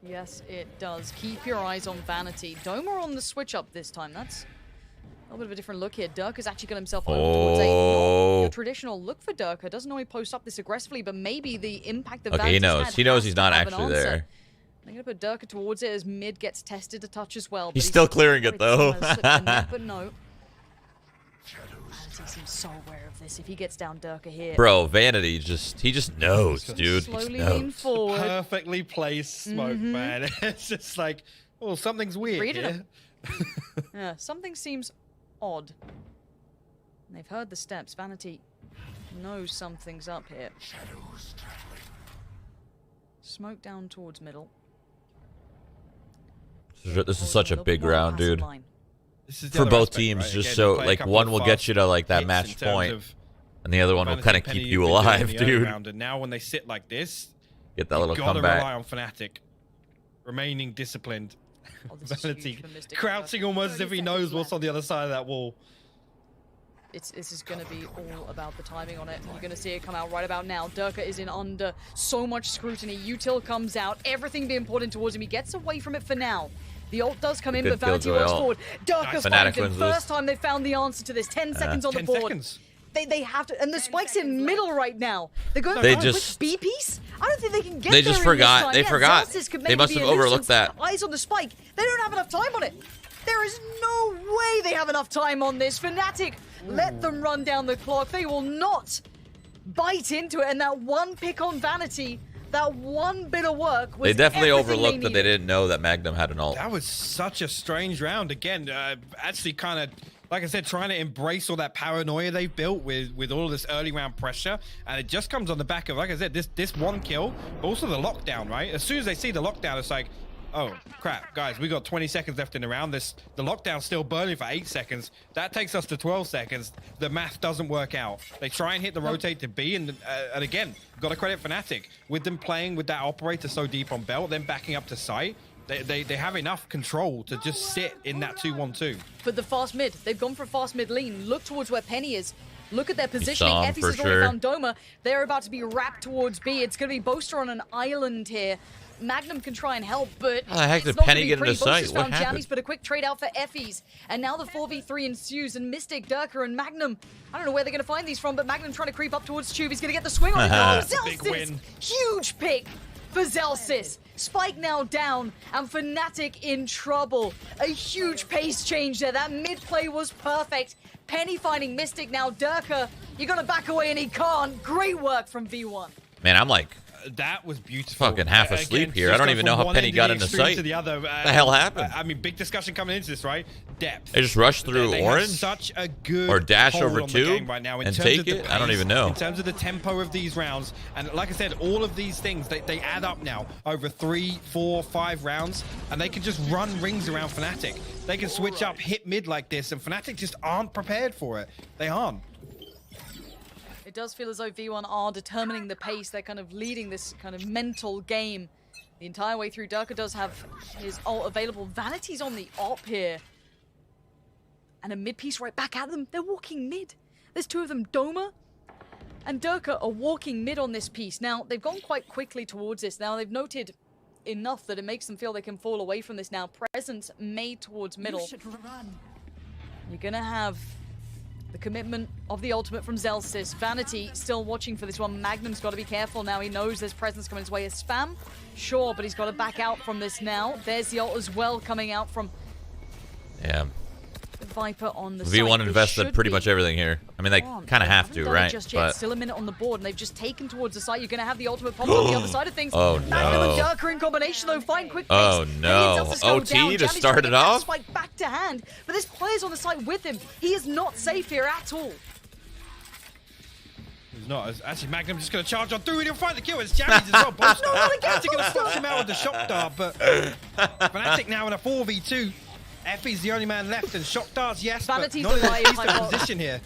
Yes, it does. Keep your eyes on Vanity. Doma on the switch up this time. That's a little bit of a different look here. Durka's actually got himself over towards a not traditional look for Durka. Doesn't normally post up this aggressively, but maybe the impact of Okay, he knows. He knows he's not actually there. They're going to put Durka towards it as mid gets tested a touch as well. He's still clearing it, though. But no. Vanity seems so aware of this. If he gets down Durka here. Bro, Vanity he just knows, dude. Slowly lean forward. Perfectly placed smoke, man. It's just like, oh, something's weird Reading here. him. Yeah, something seems odd. They've heard the steps. Vanity knows something's up here. Smoke down towards middle. This is such a big round, dude. This is the For other both aspect, teams, right? just Again, so they play a like couple one of will fast get you to like that hits match in terms point, of and the other one will Vanity kind of Penny keep you they've been doing alive, in the early dude. round, and now when they sit like this, Get that little gotta comeback. rely on Fnatic remaining disciplined. Oh, this is Vanity huge for Mystic. crouching almost as if he knows what's on the other side of that wall. This is going to be all about the timing on it. You're going to see it come out right about now. Durka is in under so much scrutiny. Util comes out, everything being poured in towards him. He gets away from it for now. The ult does come in, Good but Vanity Killjoy works ult. forward. Durka Nice. finds Fnatic him. wins this. First time they found the answer to this. 10 seconds on the 10 board. seconds. They have to, and the spike's in middle right now. They're going They for a just- quick B piece. I don't think they can get They there just in this forgot. time. They Yeah, forgot. Zellsis could They maybe must be have a overlooked nuisance. that. Eyes on the spike. They don't have enough time on it. There is no way they have enough time on this. Fnatic, let them run down the clock. They will not bite into it. And that one pick on Vanity, that one bit of work was They definitely everything overlooked that they needed. didn't know that Magnum had an ult. That was such a strange round. Again, actually kind of, like I said, trying to embrace all that paranoia they've built with all of this early round pressure. And it just comes on the back of, like I said, this one kill, but also the lockdown, right? As soon as they see the lockdown, it's like, oh, crap, guys, we got 20 seconds left in the round. The lockdown's still burning for 8 seconds. That takes us to 12 seconds. The math doesn't work out. They try and hit the rotate to B, and again, got to credit Fnatic. With them playing with that operator so deep on belt, then backing up to site, they have enough control to just sit in that 2-1-2. But the fast mid, they've gone for a fast mid lean. Look towards where Penny is. Look at their positioning. saw him Effie's for has already sure. found Doma. They're about to be wrapped towards B. It's going to be Boaster on an island here. Magnum can try and help, but How the heck it's did not Penny gonna be get into pretty. sight? Boaster's What found happened? Jammies, but a quick trade out for Effie's. And now the 4v3 ensues, and Mystic, Durka, and Magnum. I don't know where they're going to find these from, but Magnum trying to creep up towards Tube. He's going to get the swing on it. Oh, Big Zellsis! win. Huge pick for Zellsis. Spike now down, and Fnatic in trouble. A huge pace change there. That mid play was perfect. Penny finding Mystic now. Durka, you're going to back away, and he can't. Great work from V1. Man, I'm like That was beautiful. fucking half asleep here. I just don't go even from know how one Penny end of got the into extreme sight. to the other. What the hell happened? I mean, big discussion coming into this, right? Depth. They just rushed through They have orange? such a good Or dash hold over on the two game right now in and terms take of the it? I don't pace, even know. In terms of the tempo of these rounds, and like I said, all of these things they add up now over 3, 4, 5 rounds, and they can just run rings around Fnatic. They can switch up, hit mid like this, and Fnatic just aren't prepared for it. They aren't. It does feel as though V1 are determining the pace. They're kind of leading this kind of mental game the entire way through. Durka does have his ult available. Vanity's on the op here. And a mid piece right back at them. They're walking mid. There's two of them. Doma and Durka are walking mid on this piece. Now, they've gone quite quickly towards this. Now, they've noted enough that it makes them feel they can fall away from this now. Presence made towards middle. You should run. You're gonna have the commitment of the ultimate from Zellsis. Vanity still watching for this one. Magnum's got to be careful now. He knows there's presence coming his way. A spam? Sure, but he's got to back out from this now. There's the ult as well coming out from Yeah. the Viper on the V1 side. invested pretty much everything here. I mean, they kind of have to, right? Just yet. But Still a minute on the board, and they've just taken towards the site. You're going to have the ultimate pop on the other side of things. Oh, Magnum and no. Durka in combination, though. Fine, quick pace. Oh, no. Himself go OT down. to Jammy's start trying to it get that off? Spike back to hand, but this player's on the site with him. He is not safe here at all. He's not. Actually, Magnum just going to charge on through and he'll find the kill. It's Jammies as well. Both Fnatic going to stop him out with the shock dart, but Fnatic now in a 4v2. Effie's the only man left, and shock darts, yes, Vanity's but not in a alive, decent Hiko. position here.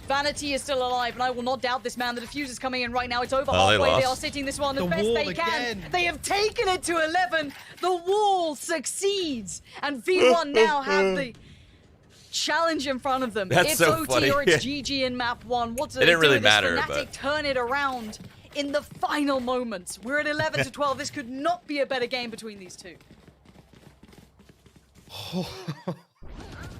Vanity is still alive, and I will not doubt this man. The diffuser's coming in right now. It's over Oh, they halfway. They are lost. sitting this one as The best wall they can. again. They have taken it to 11. The wall succeeds, and V1 now have the challenge in front of them. That's it's so OT funny. or it's GG in map 1. What's It didn't really doing? matter, Fnatic but- turn it around in the final moments. We're at 11 to 12. This could not be a better game between these two.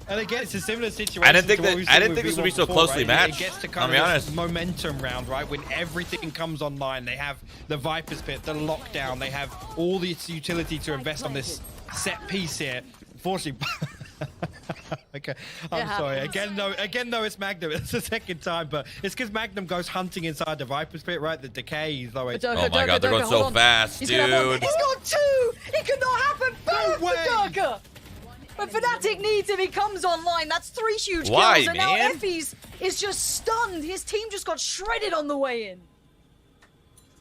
And again, it's a similar situation. I didn't think to what we've seen with this would be V1 so before, closely right? matched. It gets to I'll kind be of honest. this momentum round, right? When everything comes online, they have the Viper's Pit, the lockdown, they have all this utility to invest on this set piece here. Unfortunately, okay, I'm sorry. Again, no, it's Magnum. It's the second time, but it's because Magnum goes hunting inside the Viper's Pit, right? The decay, he's low. But Durka, Oh my Durka, God, they're Durka, going so hold on. fast, He's gonna have one. dude. He's got two! It could not happen! Boom for way. Durka! But Fnatic needs him. He comes online. That's 3 huge Why, kills. And now man? Effie's is just stunned. His team just got shredded on the way in.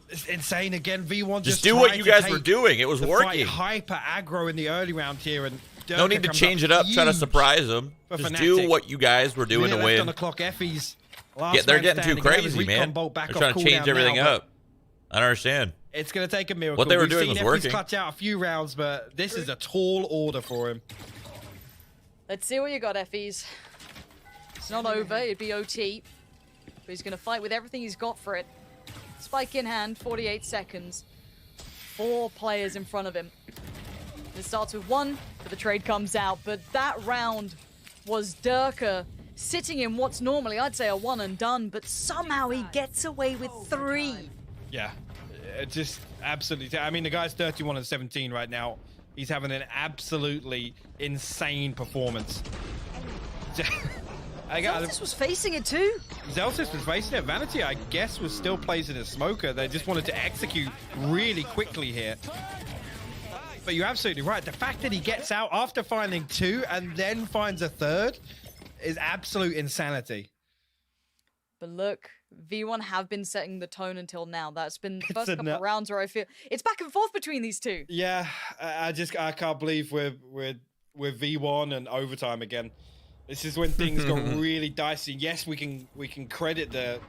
It's insane again. V1 Just do what you guys were doing. It was working. Hyper aggro in the early round here, and No need to change it up, try to surprise them. for Just Fnatic. do what you guys were doing to Minute left on win. the clock. Effie's last Yeah, they're man getting too standing. They have his crazy, recon man. bolt back They're off trying to change cooldown everything now, up. I don't understand. It's going to take a miracle. What they were We've doing seen was Effie's working. clutch out a few rounds, but this is a tall order for him. Let's see what you got, Effies. It's not over. It'd be OT. But he's going to fight with everything he's got for it. Spike in hand, 48 seconds. 4 players in front of him. It starts with 1, but the trade comes out. But that round was Durka sitting in what's normally, I'd say, a 1 and done. But somehow he gets away with 3. Yeah, just absolutely. I mean, the guy's 31 and 17 right now. He's having an absolutely insane performance. Zellsis was facing it too. Zellsis was facing it. Vanity, I guess, was still placing a smoker. They just wanted to execute really quickly here. But you're absolutely right. The fact that he gets out after finding 2 and then finds a 3rd is absolute insanity. But look, V1 have been setting the tone until now. That's been the first couple enough. of rounds where I feel it's back and forth between these two. Yeah, I can't believe we're V1 and overtime again. This is when things go really dicey. Yes, we can credit the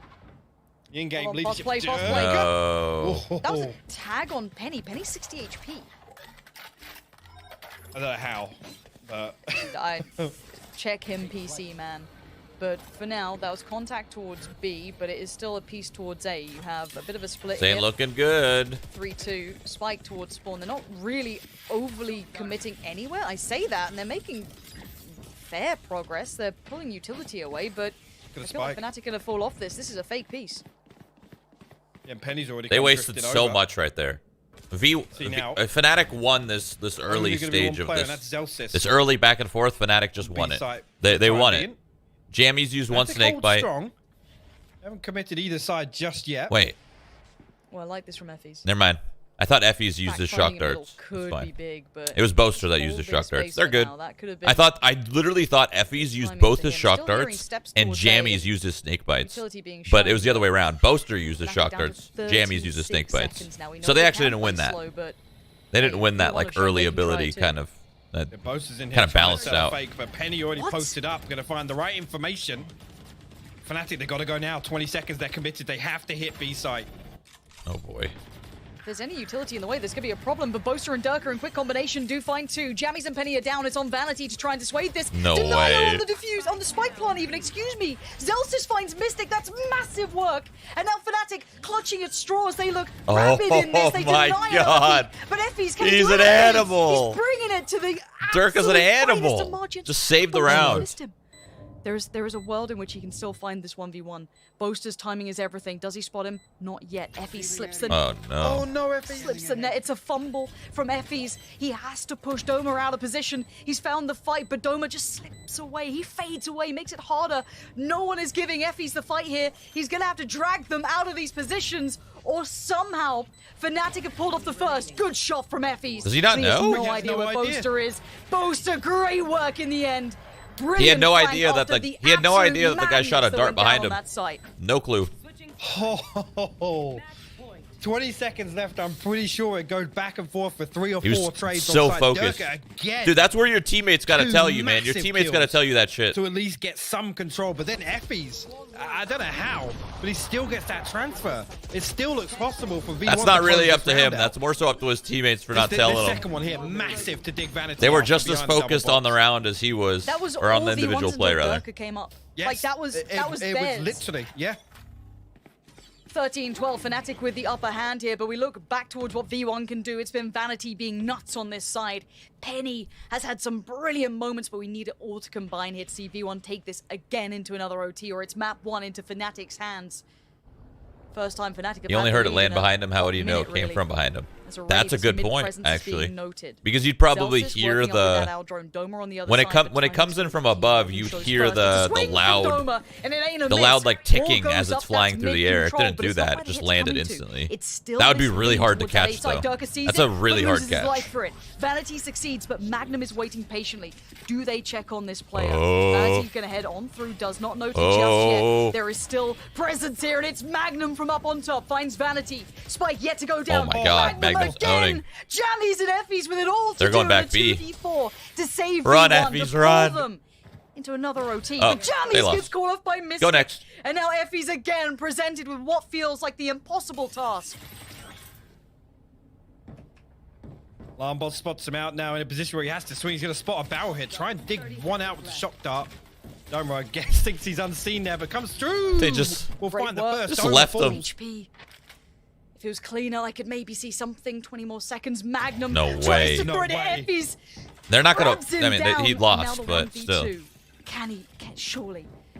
in-game Hold on, leadership. fast play. No. That was a tag on Penny. Penny's 60 HP. I don't know how, but I check him PC, man. But for now, that was contact towards B, but it is still a piece towards A. You have a bit of a split This ain't here. looking good. 3-2. Spike towards spawn. They're not really overly committing anywhere. I say that, and they're making fair progress. They're pulling utility away, but I feel like Fnatic gonna fall off this. This is a fake piece. yeah, Penny's already. They come wasted drifting so over. much right there. now. Fnatic won this early Only gonna be one stage of player, this. and that's Zellsis. This early back and forth, Fnatic just won it. B-side. They won Right, it. Jammies used one Fnatic snake hold bite. Strong. They haven't committed either side just yet. Wait, Well, I like this from Effie's. never mind. I thought Effie's used the shock Backfiring in the middle darts. It's could be fine. big, but It was Boaster that all used the big shock darts. space They're right good. now. That could have been I literally thought Effie's used Timing both thing. his I'm shock still hearing darts steps and towards Jammies A. used his snake bites. Utility being But shown, it was the other way around. Boaster used his back shock down to darts. Jammies used his 36 snake bites. seconds now. We know So they can actually didn't win play that. slow, but They didn't win that they wanna like show early they can try ability too. kind of. That The Boaster's in here Kinda trying to balanced set a out. Fake, but Penny already What? posted up. Going to find the right information. Fnatic, they got to go now. 20 seconds. They're committed. They have to hit B site. Oh boy. If there's any utility in the way, there's going to be a problem. But Boaster and Durka in quick combination do find two. Jammies and Penny are down. It's on Vanity to try and dissuade this. No Denial way. on the defuse, on the spike plant even, excuse me. Zelsis finds Mystic. That's massive work. And now Fnatic clutching at straws. They look rabid in this. They my deny God. it. But Effie's can He's do an anything. animal. He's bringing it to the Durka's an absolute finest animal. of margins. Just save the Boaster round. missed him. There is a world in which he can still find this 1v1. Boaster's timing is everything. Does he spot him? Not yet. Effie slips the net. Oh no. Oh no, Effie Slips the net. It's a fumble from Effie's. He has to push Doma out of position. He's found the fight, but Doma just slips away. He fades away, makes it harder. No one is giving Effie's the fight here. He's going to have to drag them out of these positions, or somehow Fnatic have pulled off the first. Good shot from Effie's. Does he not He has know? no He has idea no where idea. Boaster is. Boaster, great work in the end. He had no Brilliant idea flank that after he had no idea that the guy madness shot a that dart went down behind on him. that site. No clue. Oh, 20 seconds left. I'm pretty sure it goes back and forth for 3 or He 4 was trades. so on site. focused. Durka again. Dude, that's where your teammates got to Two tell you, man. Your massive teammates got to kills. tell you that shit. to at least get some control. But then Effie's, I don't know how, but he still gets that transfer. It still looks possible for V1. That's not to really close up to this him. round out. That's more so up to his teammates for not the telling him. second one here, massive to dig Vanity. They were off just as behind the double focused on the box. round as he was, That was or on all the individual V1s play, until rather. Durka came up. Yes, Like that was it theirs. was literally, yeah. 13-12, Fnatic with the upper hand here, but we look back towards what V1 can do. It's been Vanity being nuts on this side. Penny has had some brilliant moments, but we need it all to combine here to see V1 take this again into another OT, or it's map 1 into Fnatic's hands. First time Fnatic have You only had heard the it lead land in a behind him. How would you know minute, it came really. from behind him? As a That's a Rave's good mid point, presence is actually. being noted. Because you'd probably Zelsis hear working up with that the Aldrone, Doma on the other when it side, but comes in from above, you shows hear first. the Swing from loud Doma, and it ain't a the miss. loud like Ball ticking goes as up, it's flying that's through the air. It mid-control, didn't but do it's not that. where It the just hit's landed coming to. instantly. It's still That would be missing really hard to towards that catch, A-side. though. Durka sees That's it, a really but hard loses his catch. life for it. Vanity succeeds, but Magnum is waiting patiently. Do they check on this player? Oh. Vanity's gonna head on through, does not notice Oh. just yet. There is still presence here, and it's Magnum from up on top. Finds Vanity. Spike yet to go down. Oh my God, Magnum's again. owning. Jammies and Effies with it all to They're going do back in a B. 2v4 to save Run, V1, Effies, to pull run. them into another OT. Oh, But they Jammies lost. gets called off by Mystic. Go next. And now Effie's again presented with what feels like the impossible task. Lambot spots him out now in a position where he has to swing. He's going to spot a barrel hit. Try and dig one out with the shock dart. Doma, I guess, thinks he's unseen there, but comes through. They just- We'll Great find the work. first. Just Doma left falls. them. HP. If it was cleaner, I could maybe see something. 20 more seconds. Magnum No tries way. to No throw it. way. Effie's They're not gonna. grabs him I mean, down. he And now lost, the but 1v2. still. Can he?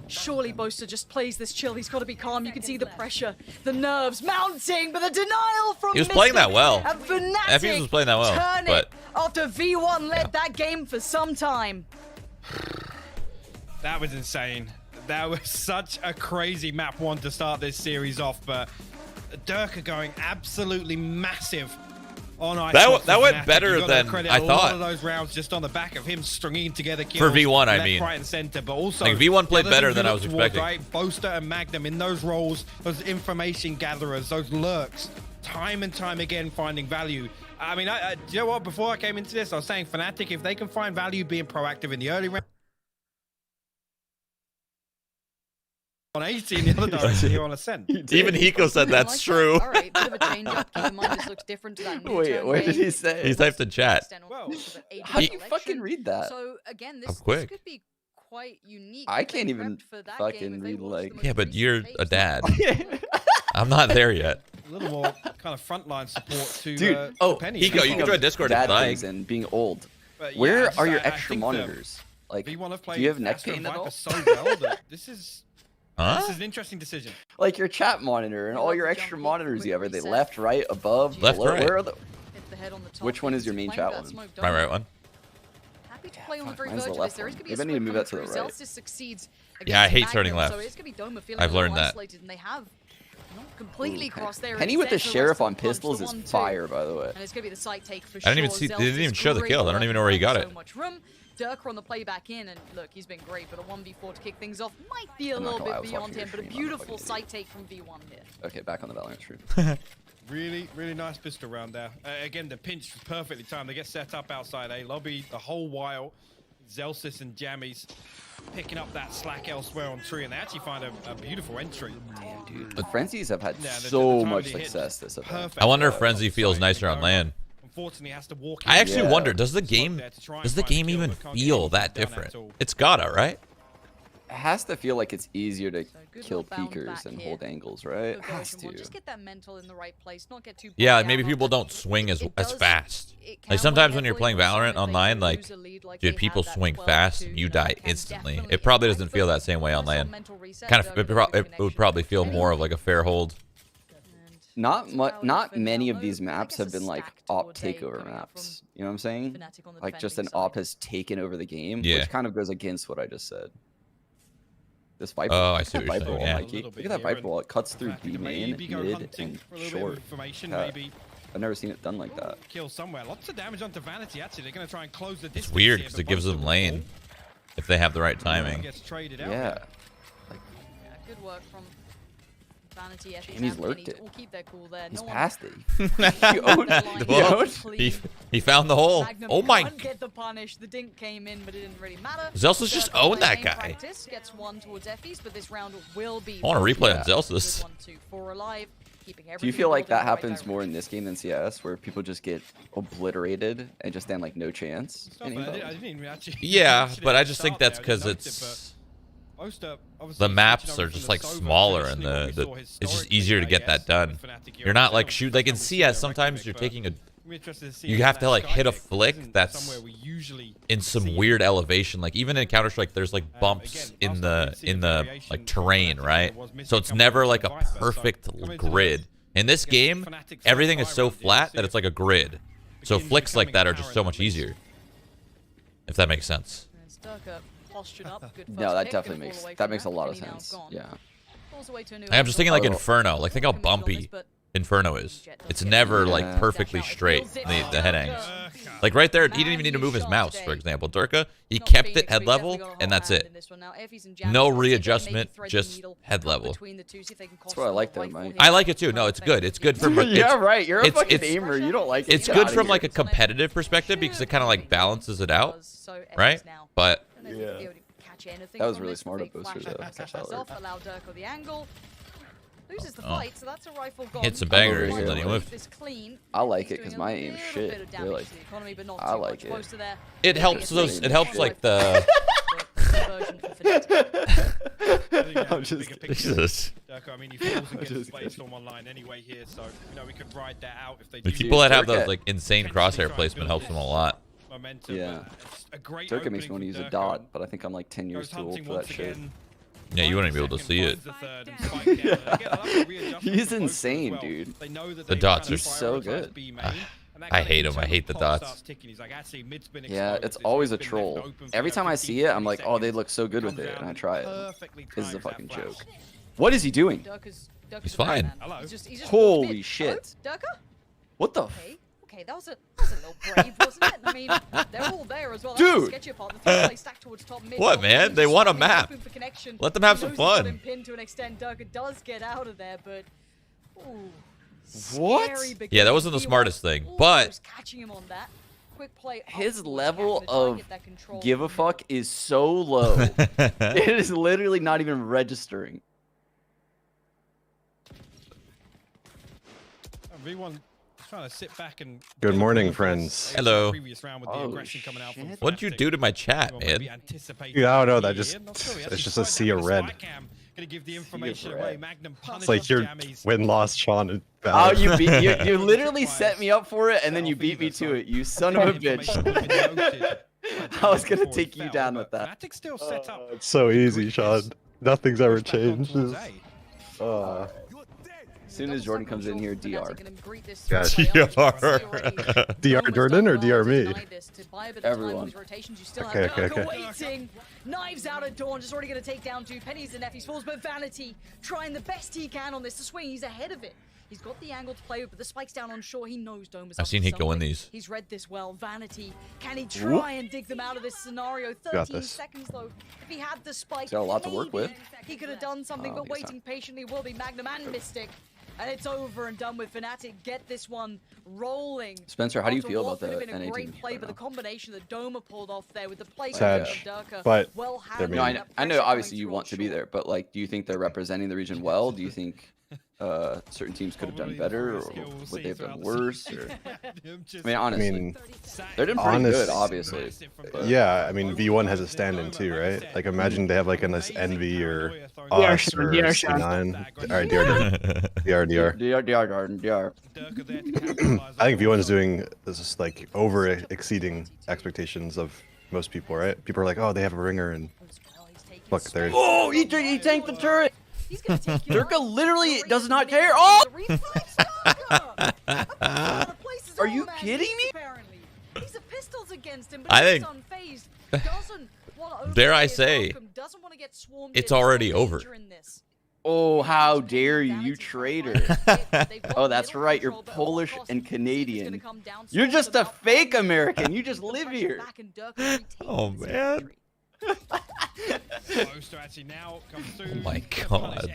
Surely Boaster just plays this chill. He's got to be calm. You can see the pressure, the nerves mounting, but the denial from He was playing Mystic that well. And Fnatic Effie was playing that well, turn but- it after V1 led Yeah. that game for some time. That was insane. That was such a crazy map 1 to start this series off, but Durka going absolutely massive on ice. That went better than I A lot thought. of those rounds just on the back of him stringing together kills For V1, I left, mean. right and center, but also Like, V1 played the other better things than we I was look towards, expecting. Right? Boaster and Magnum in those roles, those information gatherers, those lurks, time and time again finding value. I mean, do you know what? Before I came into this, I was saying Fnatic, if they can find value being proactive in the early round, on 80 in the other direction, you're on ascent. Even Hiko said I that's like true. that. All right, bit of a change up. Keep in mind this looks different to that. Wait, mid-turn what did game. he say? He typed in chat. Well, How do you fucking read that? So again, I'm this quick. could be quite unique. I if they can't even prepped for that fucking game, if they read, watched like- the most Yeah, but recent you're tapes. a dad. I'm not there yet. a little more kind of frontline support to Dude, to Penny. Hiko, you speaking can join of Discord if dad you like. things and being old. But yeah, Where just, are your I extra think the monitors? Like, V1 have do played you have neck Astro pain at Viper all? so well that this is Huh? an interesting decision. Like your chat monitor and all your extra monitors you have, are they left, right, above, Left, below? right. Where are the? Hit the head on the top. Which one is your He's main playing chat that one? smoke My dome. right one. Happy to play on the fuck, very mine's the verge of left this. There is one. going to be a Maybe I need to split move that to coming the through. right. Zelsis succeeds Yeah, I against hate turning Magnum, left. So it's going to be Doma feeling I've a little learned that. isolated, and they have not completely Okay. crossed there. Penny with the sheriff on pistols is fire, by the way. And it's going to be the site take for I didn't even sure. see- they didn't Zelsis even show the great kill. I don't work, even know where he got so it. much room. Durka on the play back in, and look, he's been great, but a 1v4 to kick things off might be a I'm not little gonna lie, I bit was beyond watching him, your but a stream, I'm a beautiful fucking site take from V1 here. Okay, back on the Valorant stream. Really, really nice pistol round there. Again, the pinch was perfectly timed. They get set up outside A lobby the whole while. Zelsis and Jammies picking up that slack elsewhere on tree, and they actually find a beautiful entry. dude. The Frenzies have had so much success this event. I wonder if Frenzy feels nicer on land. I actually wonder, does the game even feel that different? It's gotta, right? It has to feel like it's easier to kill peekers and hold angles, right? It has to. Just get that mental in the right place, not get too Yeah, maybe people don't swing as fast. Like sometimes when you're playing Valorant online, like, dude, people swing fast and you die instantly. It probably doesn't feel that same way on land. Kind of, it would probably feel more of like a fair hold. Not many of these maps have been like op takeover maps. You know what I'm saying? Like just an op has taken over the game, which kind of goes against what I just said. This Viper. Oh, I see what you're saying. Yeah. Look at that Viper wall. It cuts through B main, mid, and short. I've never seen it done like that. Kill somewhere. Lots of damage onto Vanity. Actually, they're going to try and close the distance. It's weird because it gives them lane if they have the right timing. Yeah. Good work from Vanity. Jamie's lurked it. All keep their cool there. He's No past it. He found the hole. Magnum Oh my. get the punish. The dink came in, but it didn't really matter. Zelsus just owned that guy. Practice gets one towards Effie's, but this round will be. I want to replay on Zelsus. 1, 2, 4 alive. Do you feel like that happens more in this game than CS, where people just get obliterated and just stand like no chance? Yeah, but I just think that's because it's the maps are just like smaller and it's just easier to get that done. You're not like like in CS sometimes you're taking you have to like hit a flick that's in some weird elevation. Like even in Counter-Strike there's like bumps in the like terrain, right? So it's never like a perfect grid. In this game everything is so flat that it's like a grid. So flicks like that are just so much easier. If that makes sense. No, that definitely makes a lot of sense. Yeah. I'm just thinking like Inferno. Like think how bumpy Inferno is. It's never like perfectly straight, the head angs. Like right there, he didn't even need to move his mouse, for example. Durka, he kept it head level, and that's it. No readjustment, just head level. That's what I like though, Mike. I like it too. No, it's good. It's good from yeah, right. You're a fucking aimer. You don't like it. It's good from like a competitive perspective because it kind of like balances it out, right? But yeah, that was really smart of Booster though. Loses the fight, so that's a rifle gone. Hit some bangers and then he whiffed. I like it because my aim's shit. Really. I like it. It helps those. It helps like the. I'm just kidding. Jesus. I mean, he falls and gets placed on one line anyway here, so you know we could ride that out if they do. The people that have those like insane crosshair placement helps them a lot. Yeah. Turka makes me want to use a dot, but I think I'm like 10 years too old for that shit. Yeah, you wouldn't be able to see it. He's insane, dude. The dots are so good. I hate him. I hate the dots. Yeah, it's always a troll. Every time I see it, I'm like, oh, they look so good with it, and I try it. This is a fucking joke. What is he doing? He's fine. Holy shit. What the? Okay, that was a little brave, wasn't it? I mean, they're all there as well. Dude! What, man? They want a map. Let them have some fun. To an extent, Durka does get out of there, but what? Yeah, that wasn't the smartest thing, but his level of give a fuck is so low. It is literally not even registering. Everyone trying to sit back and good morning, friends. Hello. Oh, what did you do to my chat, man? Yeah, I don't know. That just it's just a sea of red. It's like your win-loss, Sean. And oh, you literally set me up for it, and then you beat me to it. You son of a bitch. I was gonna take you down with that. It's so easy, Sean. Nothing's ever changed. As soon as Jordan comes in here, DR. Yeah, DR Jordan or DR me? Everyone. Okay. Knives out at dawn, just already going to take down two pennies and Effie's falls, but Vanity trying the best he can on this to swing. He's ahead of it. He's got the angle to play with, but the spike's down on shore. He knows Dome is I've seen Hiko win these. He's read this well. Vanity, can he try and dig them out of this scenario? 13 seconds though. If he had the spike, he's got a lot to work with. He could have done something, but waiting patiently will be Magnum and Mystic. And it's over and done with. FNATIC get this one rolling. Spencer, how do you After feel what about the could have been a NA great team play, right but the now? combination that Doma pulled off there with the play Sad, of Durka, but well they're handled. No, mean. I know obviously you want to be there, but like, do you think they're representing the region well? Do you think certain teams could have done better, or would they have done worse? Or... I mean, honestly, they're doing pretty good, obviously. But... Yeah, I mean, V1 has a stand-in too, right? Like, imagine they have like a nice Envy or us or C9. All right, DR Garden, DR. I think V1 is doing this like over exceeding expectations of most people, right? People are like, oh, they have a ringer, and look, there's. Oh, he tanked the turret. Durka literally does not care. Oh! Are you kidding me? I think, dare I say, it's already over. Oh, how dare you, you traitor. Oh, that's right, you're Polish and Canadian. You're just a fake American, you just live here. Oh, man. Oh my god.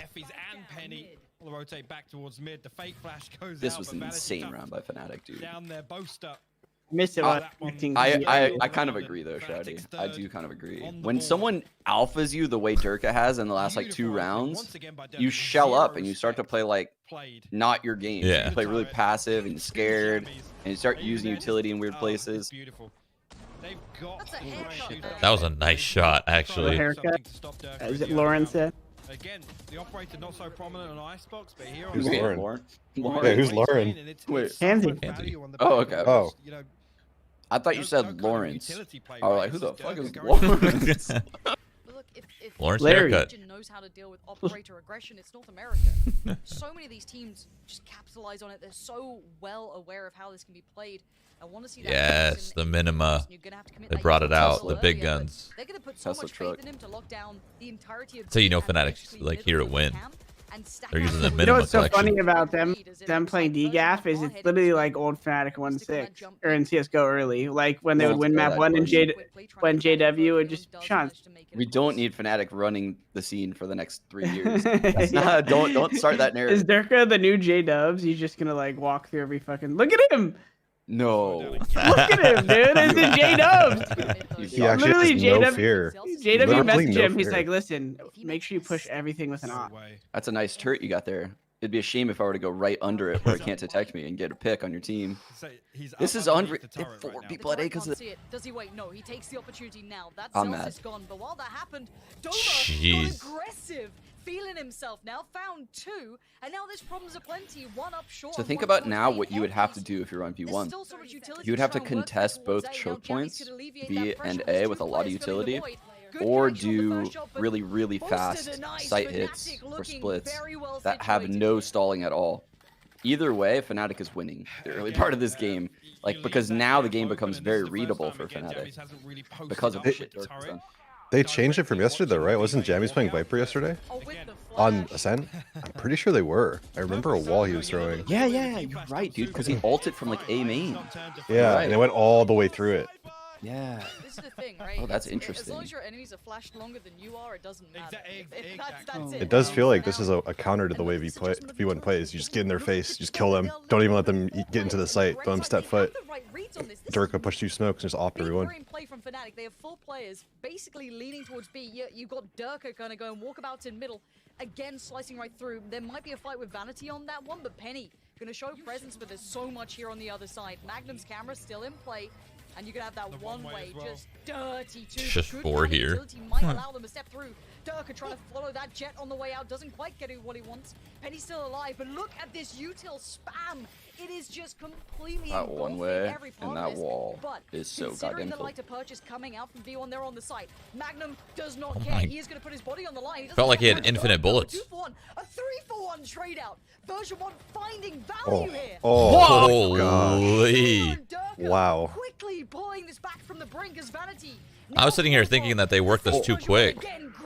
This was an insane round by FNATIC, dude. Missed it. I kind of agree though, Shroudy. I do kind of agree. When someone alphas you the way Durka has in the last like 2 rounds, you shell up and you start to play like not your game. Yeah. You play really passive and scared, and you start using utility in weird places. That was a nice shot, actually. Haircut. Is it Lauren said? Again, the operator not so prominent on Icebox, but here Who's Lauren? Lauren? Yeah, who's Lauren? Wait. Tansy. Oh, okay. Oh. I thought you said Lawrence. I was like, who the fuck is Lawrence? Lawrence Larry haircut. Knows how to deal with operator aggression. It's North America. So many of these teams just capitalize on it. They're so well aware of how this can be played. I want to see that. Yes, the minima. They brought it out, the big guns. They're gonna put so Tesla much truck. faith in him to lock down the entirety of So you know and FNATIC's basically like middle here to of win. camp and stack They're out using the the You know minima what's so collection. funny about them playing DGAF is it's literally like old FNATIC 1.6 or in CS:GO early, like when they would win map 1 and when JW would just Sean. We don't need FNATIC running the scene for the next 3 years. That's not, don't start that narrative. Is Durka the new J-Dubs? He's just gonna like walk through every fucking. Look at him! No. Look at him, dude! It's the J-Dubs! He actually Literally, has no JW fear. JW Literally messaged no him. He's fear. like, listen, make sure you push everything with an op. That's a nice turret you got there. It'd be a shame if I were to go right under it where it can't detect me and get a pick on your team. This is unreal. 4 people at A because of Does he wait? No, he takes the opportunity now. That I'm Zealous mad. is gone. But while that happened, Doma Jeez. got aggressive, feeling himself. Now found 2, and now there's problems aplenty. 1 up short. So on think one about point now eight. what you would have to do if you're on There's V1. still so much utility You would have to try and work contest towards both A. choke Now, Jammies points, could alleviate B that and pressure. A There's with a 2 lot of players filling the utility, void. Good or connection on the do first shot, but really Boosted fast a nice sight hits FNATIC or looking splits very well that have situated no here. stalling at all. Either way, FNATIC is winning the early part of this game. Like, because now the game becomes very readable for FNATIC because of the shit Durka's done. They changed it from yesterday, though, right? Wasn't Jammies playing Viper yesterday? Oh, with the On flash. Ascent? I'm pretty sure they were. I remember a wall he was throwing. Yeah, you're right, dude, because he ulted from like A main. Yeah, Right. and it went all the way through it. Yeah. This is the thing, right? Oh, that's As interesting. long as your enemies are flashed longer than you are, it doesn't matter. That's It does feel like this is a counter to the way V1 plays. You just get in their face, you just kill them. Don't even let them get into the site. Don't let them step foot. Durka push 2 smokes and just opt everyone. In play from FNATIC. They have 4 players basically leaning towards B. You've got Durka gonna go and walkabouts in middle. Again, slicing right through. There might be a fight with Vanity on that one, but Penny gonna show presence, but there's so much here on the other side. Magnum's camera still in play. And you can have that one-way, just dirty too. Just Good 4 here. utility might allow them to step through. Durka trying to follow that jet on the way out, doesn't quite get what he wants. Penny's still alive, but look at this util spam. It is just completely That one engulfing way every part and of that this. wall But is so considering goddamn the cool. light to purchase coming out from V1, they're on the site. Magnum does not Oh care. my- He is going to put his body on the line. Felt like he had infinite bullets. 2-for-1, a 3-for-1 trade out. Version1 finding value here. Holy. Wow. Quickly pulling this back from the brink as Vanity. I was sitting here thinking that they worked this too quick.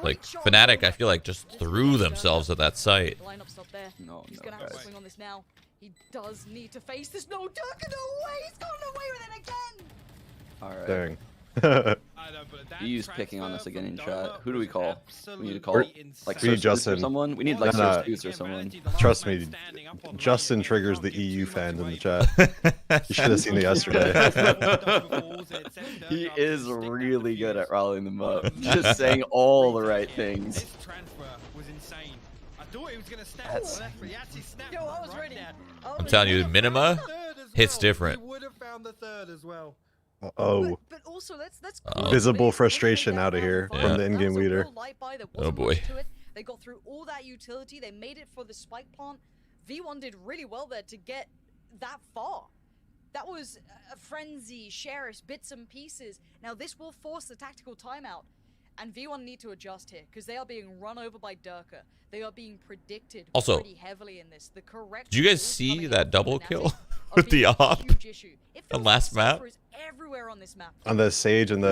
Like, FNATIC, I feel like, just threw themselves at that site. Lineup's up there. No, He's no, gonna have to guys. swing on this now. He does need to face this. No, Durka, no way! He's gotten away with it again! All right. Dang. EU's picking on us again in chat. Who do we call? We need to call like we need Justin. Or someone. We need like Sir or someone. Trust me, Justin triggers the EU fans in the chat. You should have seen it yesterday. He is really good at rallying them up. Just saying all the right things. I'm telling you, Minima hits different. Oh. But also, let's Visible frustration out of here from the in-game leader. Oh boy. They got through all that utility. They made it for the spike plant. V1 did really well there to get that far. That was a frenzy, sheriffs, bits and pieces. Now this will force the tactical timeout. And V1 need to adjust here because they are being run over by Durka. They are being predicted also, pretty heavily in this. The correct did you guys see that double kill with the op on last map? Everywhere on this map. On the Sage and the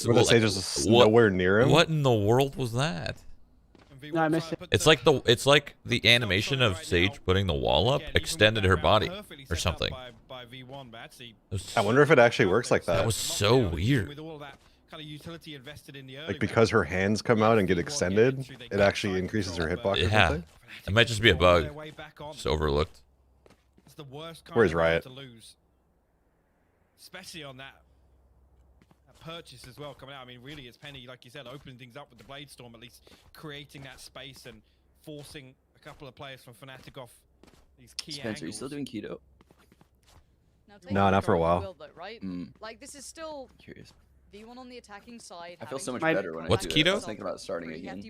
where the Sage was nowhere near him. What in the world was that? No, I missed it. It's like the animation of Sage putting the wall up extended her body or something. I wonder if it actually works like that. That was so weird. Like because her hands come out and get extended, it actually increases her hitbox or Yeah, something? it might just be a bug. Just overlooked. Where's Riot? Especially on that purchase as well coming out. I mean, really, it's Penny, like you said, opening things up with the Blade Storm, at least creating that space and forcing a couple of players from FNATIC off these key Spencer, angles. are you still doing keto? No, not for a while. Right? Like this is still Curious. V1 on the attacking side. I feel so much better when What's I do keto? I was thinking about starting again.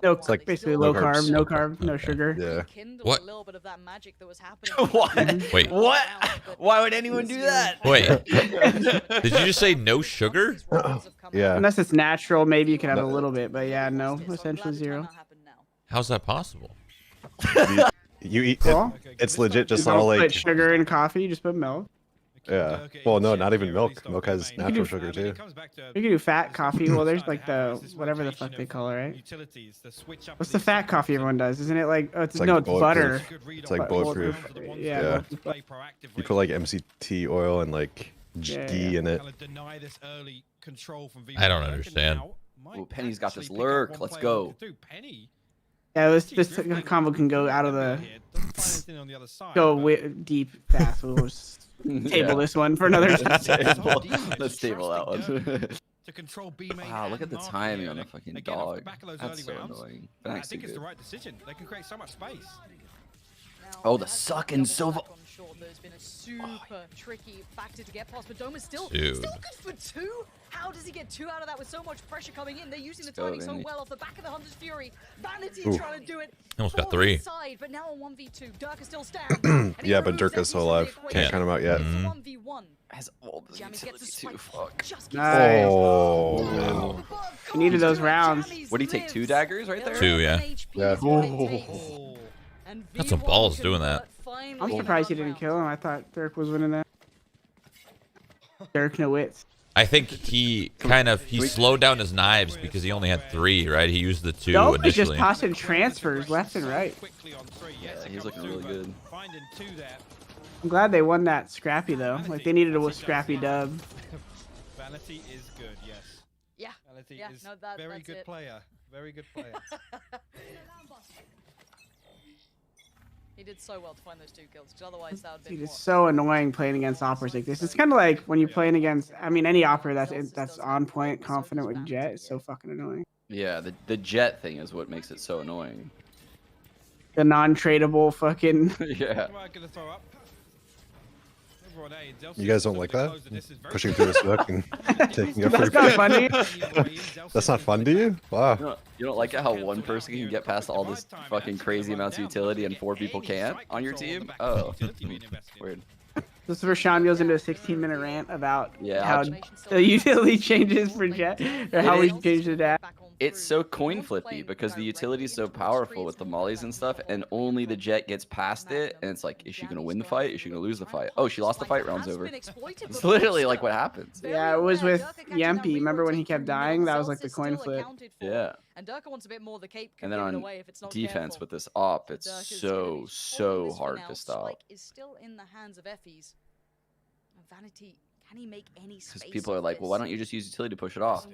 No, it's like basically low carb, no carb, no sugar. Yeah. What? A little bit of that magic that was happening. What? Wait. What? Why would anyone do that? Wait. Did you just say no sugar? Yeah. Unless it's natural, maybe you can have a little bit, but yeah, no, essentially zero. How's that possible? You eat Well, it's legit just You all don't like put sugar in coffee, you just put milk. yeah. Well, no, not even milk. Milk has natural sugar too. You can do fat coffee. Well, there's like the whatever the fuck they call it, right? What's the fat coffee everyone does? Isn't it like like no, it's butter. It's like bulletproof. Yeah. You put like MCT oil and like ghee in it. I don't understand. Ooh, Penny's got this lurk. Let's go. Yeah, this combo can go out of the deep fast. We'll just table this one for another time. Let's table that one. Wow, look at the timing on the fucking dog. That's so annoying. I think it's the right decision. They can create so much space. Oh, the sucking Silva. There's been a super tricky factor to get past, but Doma's still Dude. good for 2. How does he get 2 out of that with so much pressure coming in? They're using the timing so well off the back of the Hunter's Fury. Vanity trying to do it. Almost got 3. Side, but now on 1v2. Durka still stands. Yeah, but Durka's still alive. Can't count him out yet. 1v1. Has all the utility too. Fuck. Nice. Oh man. We needed those rounds. What do you take? 2 daggers right there? 2, yeah. Yeah. Got some balls doing that. I'm surprised he didn't kill him. I thought Dirk was winning that. Dirk no wits. I think he slowed down his knives because he only had 3, right? He used the 2 Nope, he's initially. just tossing transfers left and right. Yeah, he's looking really good. I'm glad they won that scrappy though. Like they needed a scrappy dub. Vanity is good, yes. Yeah. Vanity Yeah, is no, very that's good it. player. Very good player. He did so well to find those 2 kills, because otherwise that would have been Dude, it's more. so annoying playing against operas like this. It's kind of like when you're playing against, I mean, any opera that's on point, confident with Jet. It's so fucking annoying. Yeah, the jet thing is what makes it so annoying. The non-tradable fucking. Yeah. You guys don't like that? Pushing through a smoke and taking a That's free not pick? funny. That's not fun to you? Wow. You don't like it how one person can get past all this fucking crazy amounts of utility and 4 people can't on your team? Oh, weird. This is where Sean goes into a 16-minute rant about Yeah, how the utility changes for Jet, or how we changed the dash. It's so coin flippy because the utility is so powerful with the mollies and stuff, and only the Jet gets past it, and it's like, is she gonna win the fight? Is she gonna lose the fight? Oh, she lost the fight, round's over. It's literally like what happens. Yeah, it was with Yempi. Remember when he kept dying? That was like the coin flip. Yeah. And Durka wants a bit more. The cape And then on defense with this op, it's so hard to stop. Is still in the hands of Effie's. Vanity Because people are like, well, why don't you just use utility to push it off?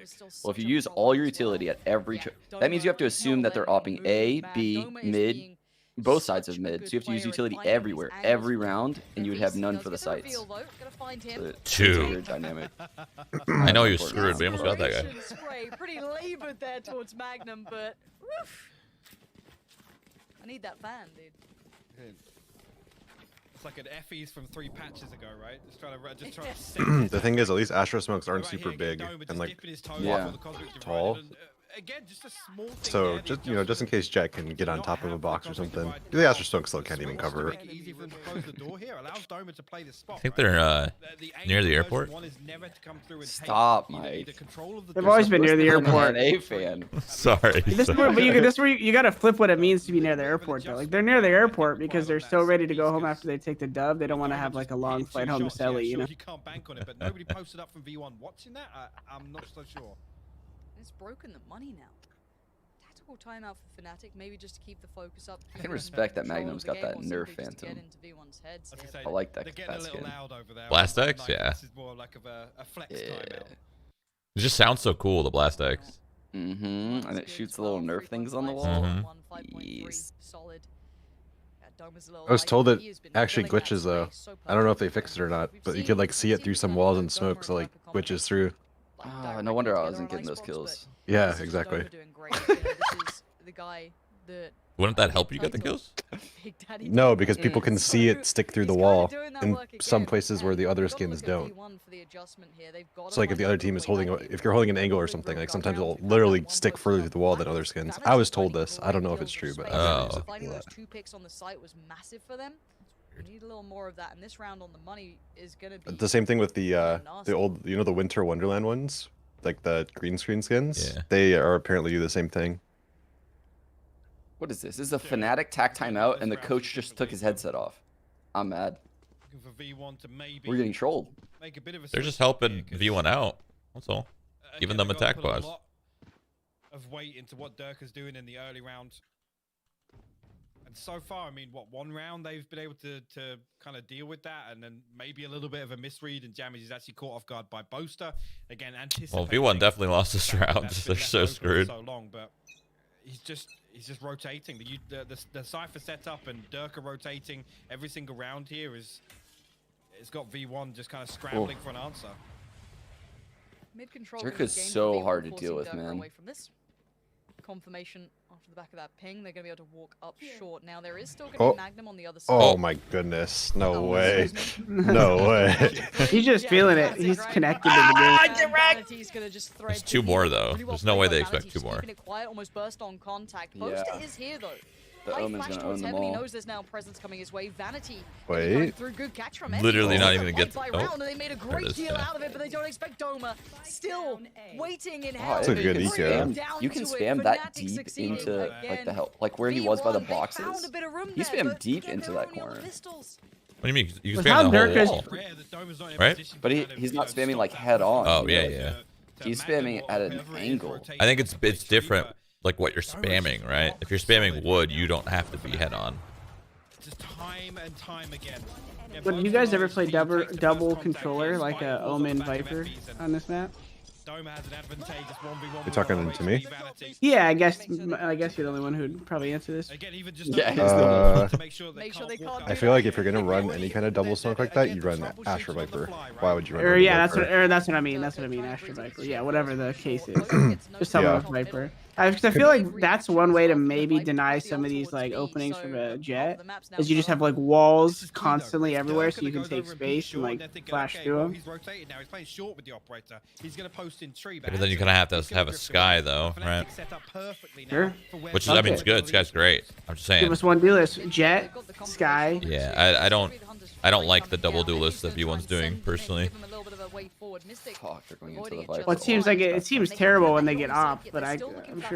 Well, if you use all your utility at every... that means you have to assume that they're opping A, B, mid, both sides of mid. So you have to use utility everywhere, every round, and you would have none for the sites. So Two. Dynamic. I know he was screwed, but he almost got that guy. Pretty labored there towards Magnum, but woof. I need that fan, dude. It's like an FE's from 3 patches ago, right? Just trying to The thing is, at least Astro smokes aren't super big and like tall. Again, just a small thing so just just in case Jet can get on top of a box or something, the Astro smoke still can't even cover it. I think they're near the airport. Stop, Mike. They've always been near the airport. A fan. Sorry. You gotta flip what it means to be near the airport though. Like they're near the airport because they're so ready to go home after they take the dub. They don't want to have like a long flight home to Selly, you know. You can't bank on it, but nobody posted up from V1 watching that. I'm not so sure. It's broken the money now. Tactical timeout for FNATIC, maybe just to keep the focus up. I can respect that Magnum's got that nerf phantom. I like that skin. Blast X, yeah. This is more like a flex timeout. It just sounds so cool, the Blast X. And it shoots the little nerf things on the wall. Yes. I was told it actually glitches though. I don't know if they fixed it or not, but you could like see it through some walls and smoke, so like glitches through. Oh, no wonder I wasn't getting those kills. Yeah, exactly. Wouldn't that help you get the kills? No, because people can see it stick through the wall in some places where the other skins don't. So like if the other team is if you're holding an angle or something, like sometimes it'll literally stick further through the wall than other skins. I was told this. I don't know if it's true, but finding those 2 picks on the site was massive for them. We need a little more of that, and this round on the money is gonna be the same thing with the old, the Winter Wonderland ones, like the green screen skins. Yeah. They are apparently do the same thing. What is this? This is a FNATIC tack timeout, and the coach just took his headset off. I'm mad. We're getting trolled. They're just helping V1 out. That's all. Giving them attack pause. Of weight into what Dirk is doing in the early round. And so far, I mean, what, 1 round they've been able to kind of deal with that, and then maybe a little bit of a misread, and Jammies is actually caught off guard by Boaster. Again, well, V1 definitely lost this round. They're so screwed. So long, but he's just rotating. The Cypher setup and Dirk are rotating every single round here. It's got V1 just kind of scrambling for an answer. Dirk is so hard to deal with, man. Confirmation after the back of that ping, they're going to be able to walk up short. Now there is still going to be Magnum on the other side. Oh my goodness, no way. No way. He's just feeling it. He's connected to the game. There's 2 more though. There's no way they expect 2 more. Keeping it quiet, almost burst on contact. Boaster is here though. The Omen's gonna own them all. He knows there's now presence coming his way. Vanity. Wait. Through good catch from literally not even gonna get. They made a great deal out of it, but they don't expect Doma. Still waiting in That's a good eco. You can spam that deep into like the help, like where he was by the boxes. He spammed deep into that corner. What do you mean? You can spam the whole wall, right? But he's not spamming like head on. Oh yeah. He's spamming at an angle. I think it's different. Like what you're spamming, right? If you're spamming wood, you don't have to be head on. Just time and time again. But you guys ever play double controller like a Omen Viper on this map? You're talking to me? Yeah, I guess you're the only one who'd probably answer this. I feel like if you're gonna run any kind of double smoke like that, you run Astra Viper. Why would you run? That's what I mean. Astra Viper. Yeah, whatever the case is. Just someone with Viper. I feel like that's one way to maybe deny some of these like openings from a Jet, is you just have like walls constantly everywhere, so you can take space and like flash through them. He's rotating now. He's playing short with the operator. He's gonna post in tree. But then you kind of have to have a Sky though, right? Sure. Which is, I mean, it's good. Sky's great. I'm just saying. Give us one duelist. Jet, Sky. Yeah, I don't like the double duelist that V1's doing personally. Well, it seems terrible when they get off, but I'm sure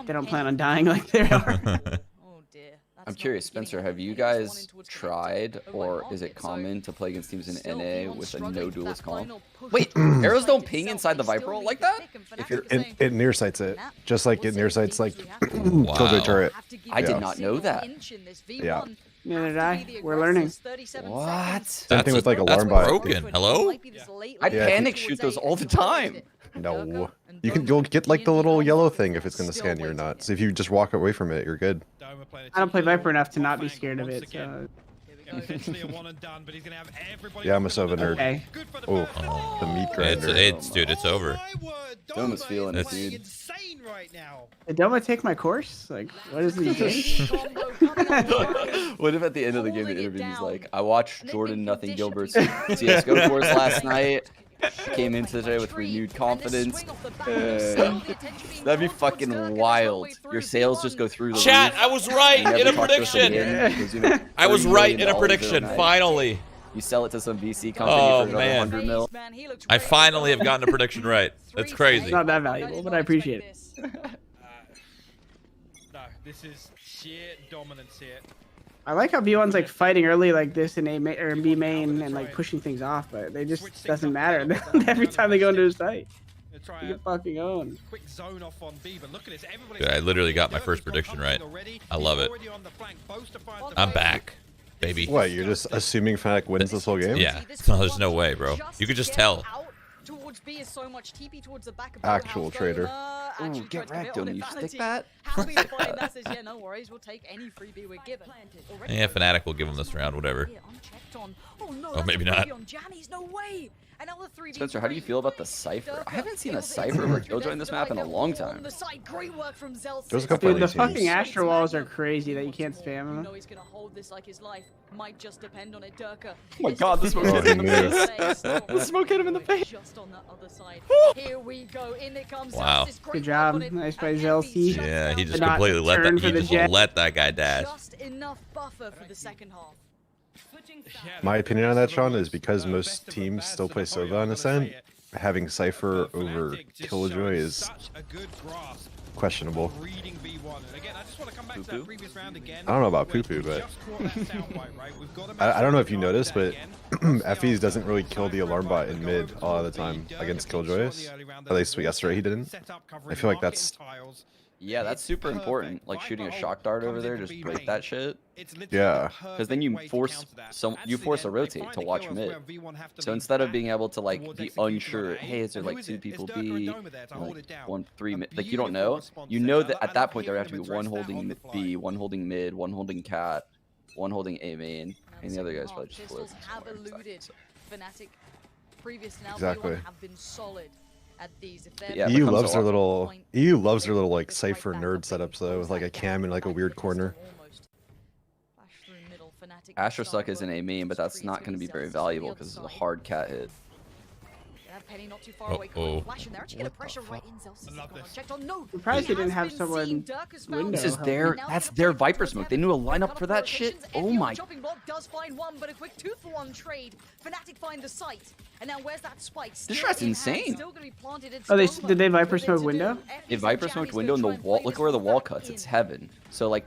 they don't plan on dying like they are. I'm curious, Spencer, have you guys tried, or is it common to play against teams in NA with a no duelist call? Wait, arrows don't ping inside the Viper roll like that? If you're it nearsights it, just like it nearsights like Killjoy turret. I did not know that. Yeah. Neither did I. We're learning. What? Same thing with like alarm bot. Broken. Hello? I panic shoot those all the time. No. You'll get like the little yellow thing if it's gonna scan you or not. So if you just walk away from it, you're good. I don't play Viper enough to not be scared of it. So. Yeah, I'm a Sova nerd. Okay. Oh, the meat grinder. Dude, it's over. Doma's feeling it, dude. Did Doma take my course? Like, what does he think? What if at the end of the game the interview he's like, I watched Jordan Nothing Gilbert's CSGO course last night. Came in today with renewed confidence. That'd be fucking wild. Your sales just go through the Chat, roof. I was right in a prediction. I was right in a prediction, finally. You sell it to some VC company for another 100 mil. I finally have gotten a prediction right. That's crazy. It's not that valuable, but I appreciate it. No, this is sheer dominance here. I like how B1's like fighting early like this in A or in B main and like pushing things off, but they just doesn't matter. Every time they go into his site, you get fucking owned. Dude, I literally got my first prediction right. I love it. I'm back, baby. What, you're just assuming FNATIC wins this whole game? Yeah. No, there's no way, bro. You could just tell. Actual traitor. Ooh, get wrecked, don't you stick that? Yeah, FNATIC will give him this round, whatever. Oh, maybe not. Spencer, how do you feel about the Cypher? I haven't seen a Cypher or Killjoy in this map in a long time. There's a couple Dude, the of these fucking teams. Astro walls are crazy that you can't spam them. Oh my god, the smoke hit him in the face. The smoke hit him in the face. Wow. Good job. Nice by Zelsi. Yeah, he just completely let that guy dash. My opinion on that, Sean, is because most teams still play Sova on Ascent, having Cypher over Killjoy is questionable. I don't know about Poo-Poo, but I don't know if you noticed, but Effie's doesn't really kill the alarm bot in mid a lot of the time against Killjoys. At least yesterday he didn't. I feel like that's... Yeah, that's super important. Like shooting a shock dart over there, just break that shit. Yeah. Because then you force a rotate to watch mid. So instead of being able to like be unsure, hey, is there like 2 people B, like 1, 3 mid, like you don't know. You know that at that point there have to be 1 holding B, 1 holding mid, 1 holding cat, 1 holding A main, and the other guys probably just float. Exactly. Yeah, EU loves their little like Cypher nerd setups though, with like a cam in like a weird corner. Astro Suck is an A main, but that's not going to be very valuable because it's a hard cat hit. Surprised they didn't have someone window. This is that's their Viper smoke. They knew a lineup for that shit. Oh my. This shot's insane. Oh, did they Viper smoke window? They Viper smoked window in the wall. Look where the wall cuts. It's heaven. So like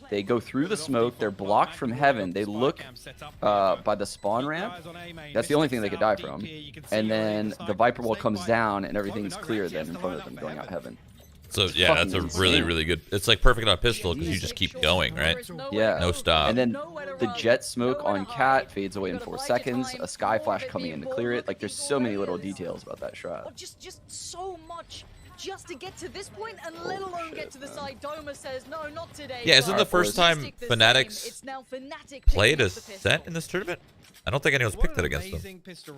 they go through the smoke. They're blocked from heaven. They look by the spawn ramp. That's the only thing they could die from. And then the Viper wall comes down and everything's clear then in front of them going out heaven. So yeah, that's a really good. It's like perfect on pistol because you just keep going, right? Yeah. No stop. And then the jet smoke on cat fades away in 4 seconds. A sky flash coming in to clear it. Like there's so many little details about that shroud. Just so much. Just to get to this point and let alone get to the side. Doma says no, not today. Yeah, isn't the first time FNATIC's played a set in this tournament? I don't think anyone's picked it against them. I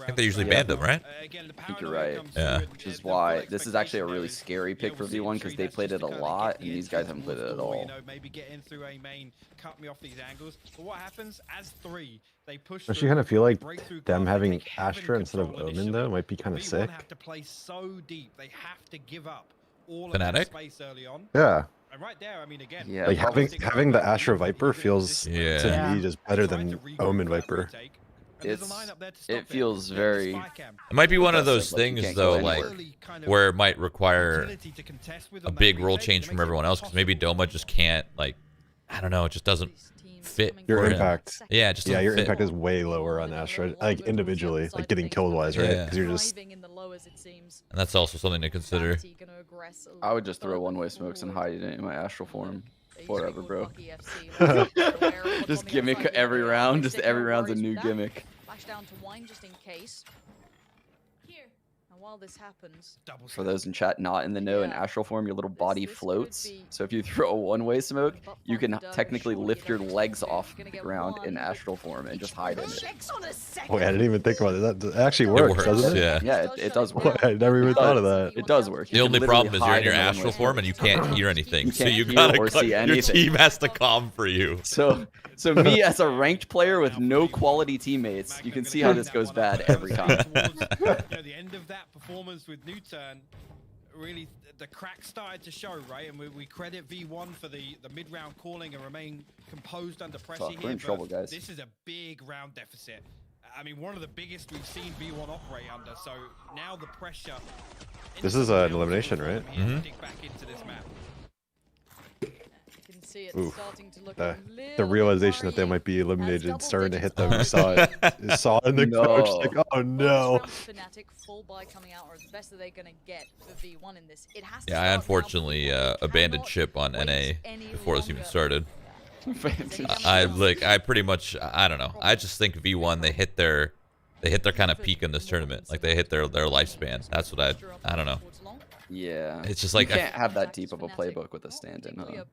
think they usually banned them, right? I think you're right. Yeah. Which is why this is actually a really scary pick for V1 because they played it a lot and these guys haven't played it at all. Actually, kind of feel like them having Astra instead of Omen though might be kind of sick. FNATIC? Yeah. Yeah, like having the Astra Viper feels to me just better than Omen Viper. It feels very... It might be one of those things though, like where it might require a big role change from everyone else because maybe Doma just can't, like, I don't know, it just doesn't fit. Your impact. Yeah, just your fit. impact is way lower on Astra, like individually, like getting killed wise, right? Because you're just... And that's also something to consider. I would just throw one-way smokes and hide it in my astral form. Whatever, bro. Just gimmick every round. Just every round's a new gimmick. Flash down to wine just in case. While this happens, For those in chat not in the know, in astral form, your little body floats. So if you throw a one-way smoke, you can technically lift your legs off the ground in astral form and just hide in it. Wait, I didn't even think about it. That actually works, doesn't it? Yeah. Yeah, it does work. I never even thought of that. It does work. The only problem is you're in your astral form and you can't hear anything. So you gotta, your team has to calm for you. So me as a ranked player with no quality teammates, you can see how this goes bad every time. The end of that performance with Newturn, really the cracks started to show, right? And we credit V1 for the mid-round calling and remain composed under pressure here. We're in trouble, guys. This is a big round deficit. I mean, one of the biggest we've seen V1 operate under. So now the pressure. This is an elimination, right? Dig back into this map. Oof. The realization that they might be eliminated starting to hit them. You saw it. You saw it in the coach. Like, oh no. FNATIC full buy coming out, or the best that they're gonna get for V1 in this. It has to Yeah, I unfortunately abandoned ship on NA before this even started. I pretty much, I don't know. I just think V1 they hit their kind of peak in this tournament. Like they hit their lifespan. That's what I don't know. Yeah. It's just like you can't have that deep of a playbook with a stand-in, huh?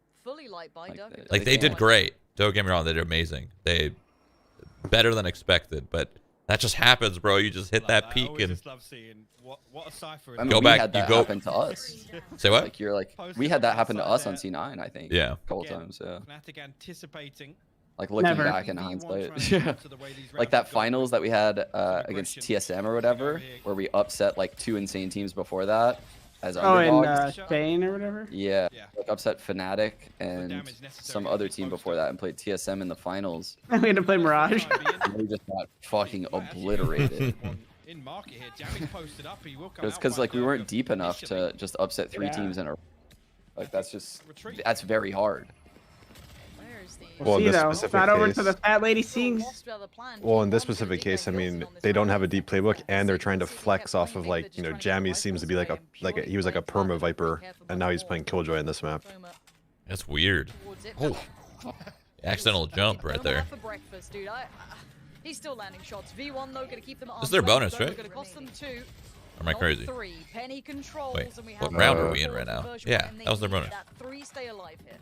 Like they did great. Don't get me wrong, they did amazing. They better than expected, but that just happens, bro. You just hit that peak and I mean, go back. Had that you go. Happen to us. Say what? Like you're like we had that happen to us on C9, I think. Yeah. A couple times. Yeah. Anticipating. Like looking back in hindsight. Like that finals that we had against TSM or whatever, where we upset like 2 insane teams before that. As underdogs. In Spain or whatever? Yeah, like upset FNATIC and some other team before that and played TSM in the finals. We had to play Mirage. And we just got fucking obliterated. Because like we weren't deep enough to just upset 3 teams in a row. Like that's very hard. Well, in this specific not over case, to the fat lady sings. well, in this specific case, I mean, they don't have a deep playbook, and they're trying to flex off of like, you know, Jammy seems to be like he was like a perma Viper, and now he's playing Killjoy in this map. That's weird. Oh, accidental jump right there. He's still landing shots. V1 though gonna keep them. This is their bonus, right? Gonna cost them 2. Or am I crazy? Penny controls, Wait, and we what have round are we in right now? Yeah, that was their bonus. 3 stay alive here.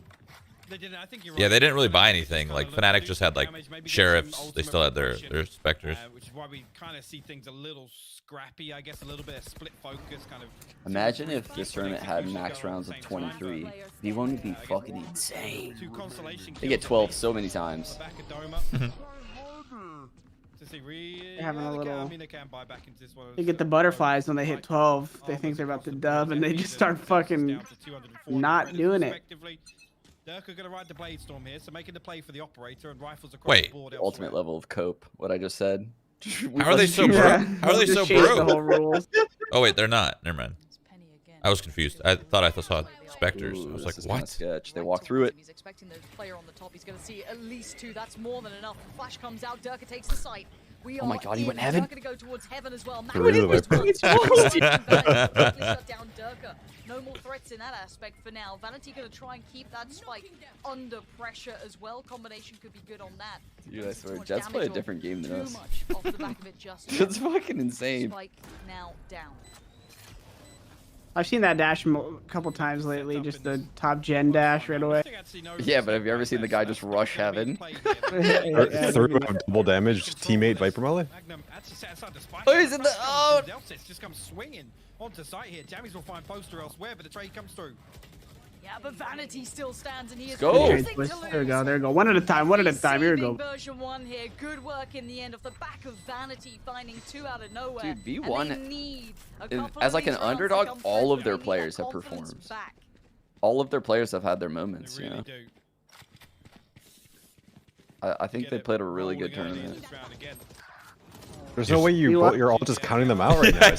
Yeah, they didn't really buy anything. Like FNATIC just had like sheriffs. They still had their specters. Which is why we kind of see things a little scrappy, I guess, a little bit of split focus kind of. Imagine if this tournament had max rounds of 23. V1 would be fucking insane. They get 12 so many times. They're having a little. They get the butterflies when they hit 12. They think they're about to dub, and they just start fucking not doing it. Durka gonna ride the blade storm here, so making the play for the operator and rifles across Wait. the board. Ultimate level of cope. What I just said. How are they so broke? How are they so broke? Oh Oh wait, they're not. Never mind. I was confused. I thought I saw specters. Ooh, I was like, this is what? Sketch. They walk through it. He's expecting the player on the top. He's going to see at least 2. That's more than enough. Flash comes out. Durka takes the site. Oh my god, he went heaven. Going to go towards heaven as well. Really Shut down Durka. No more threats in that aspect for now. Vanity going to try and keep that spike under pressure as well. Combination could be good on that. Dude, I swear, Jets play a different game than us. Too much off the back of it just It's fucking insane. Spike now down. I've seen that dash a couple times lately, just the top gen dash right away. Yeah, but have you ever seen the guy just rush heaven? Through double damage teammate Viper Molly? Oh, he's in the just comes swinging onto site here. Jammies will find poster elsewhere, but the trade comes through. Yeah, but Vanity still stands, and he is go. There we go, there we go. One at a time, one at a time. Here we go. Version 1 here. Good work in the end off the back of Vanity, finding 2 out of nowhere. Dude, V1, as like an underdog, all of their players have performed. All of their players have had their moments, you know. I think they played a really good tournament. There's no way you're all just counting them out right now.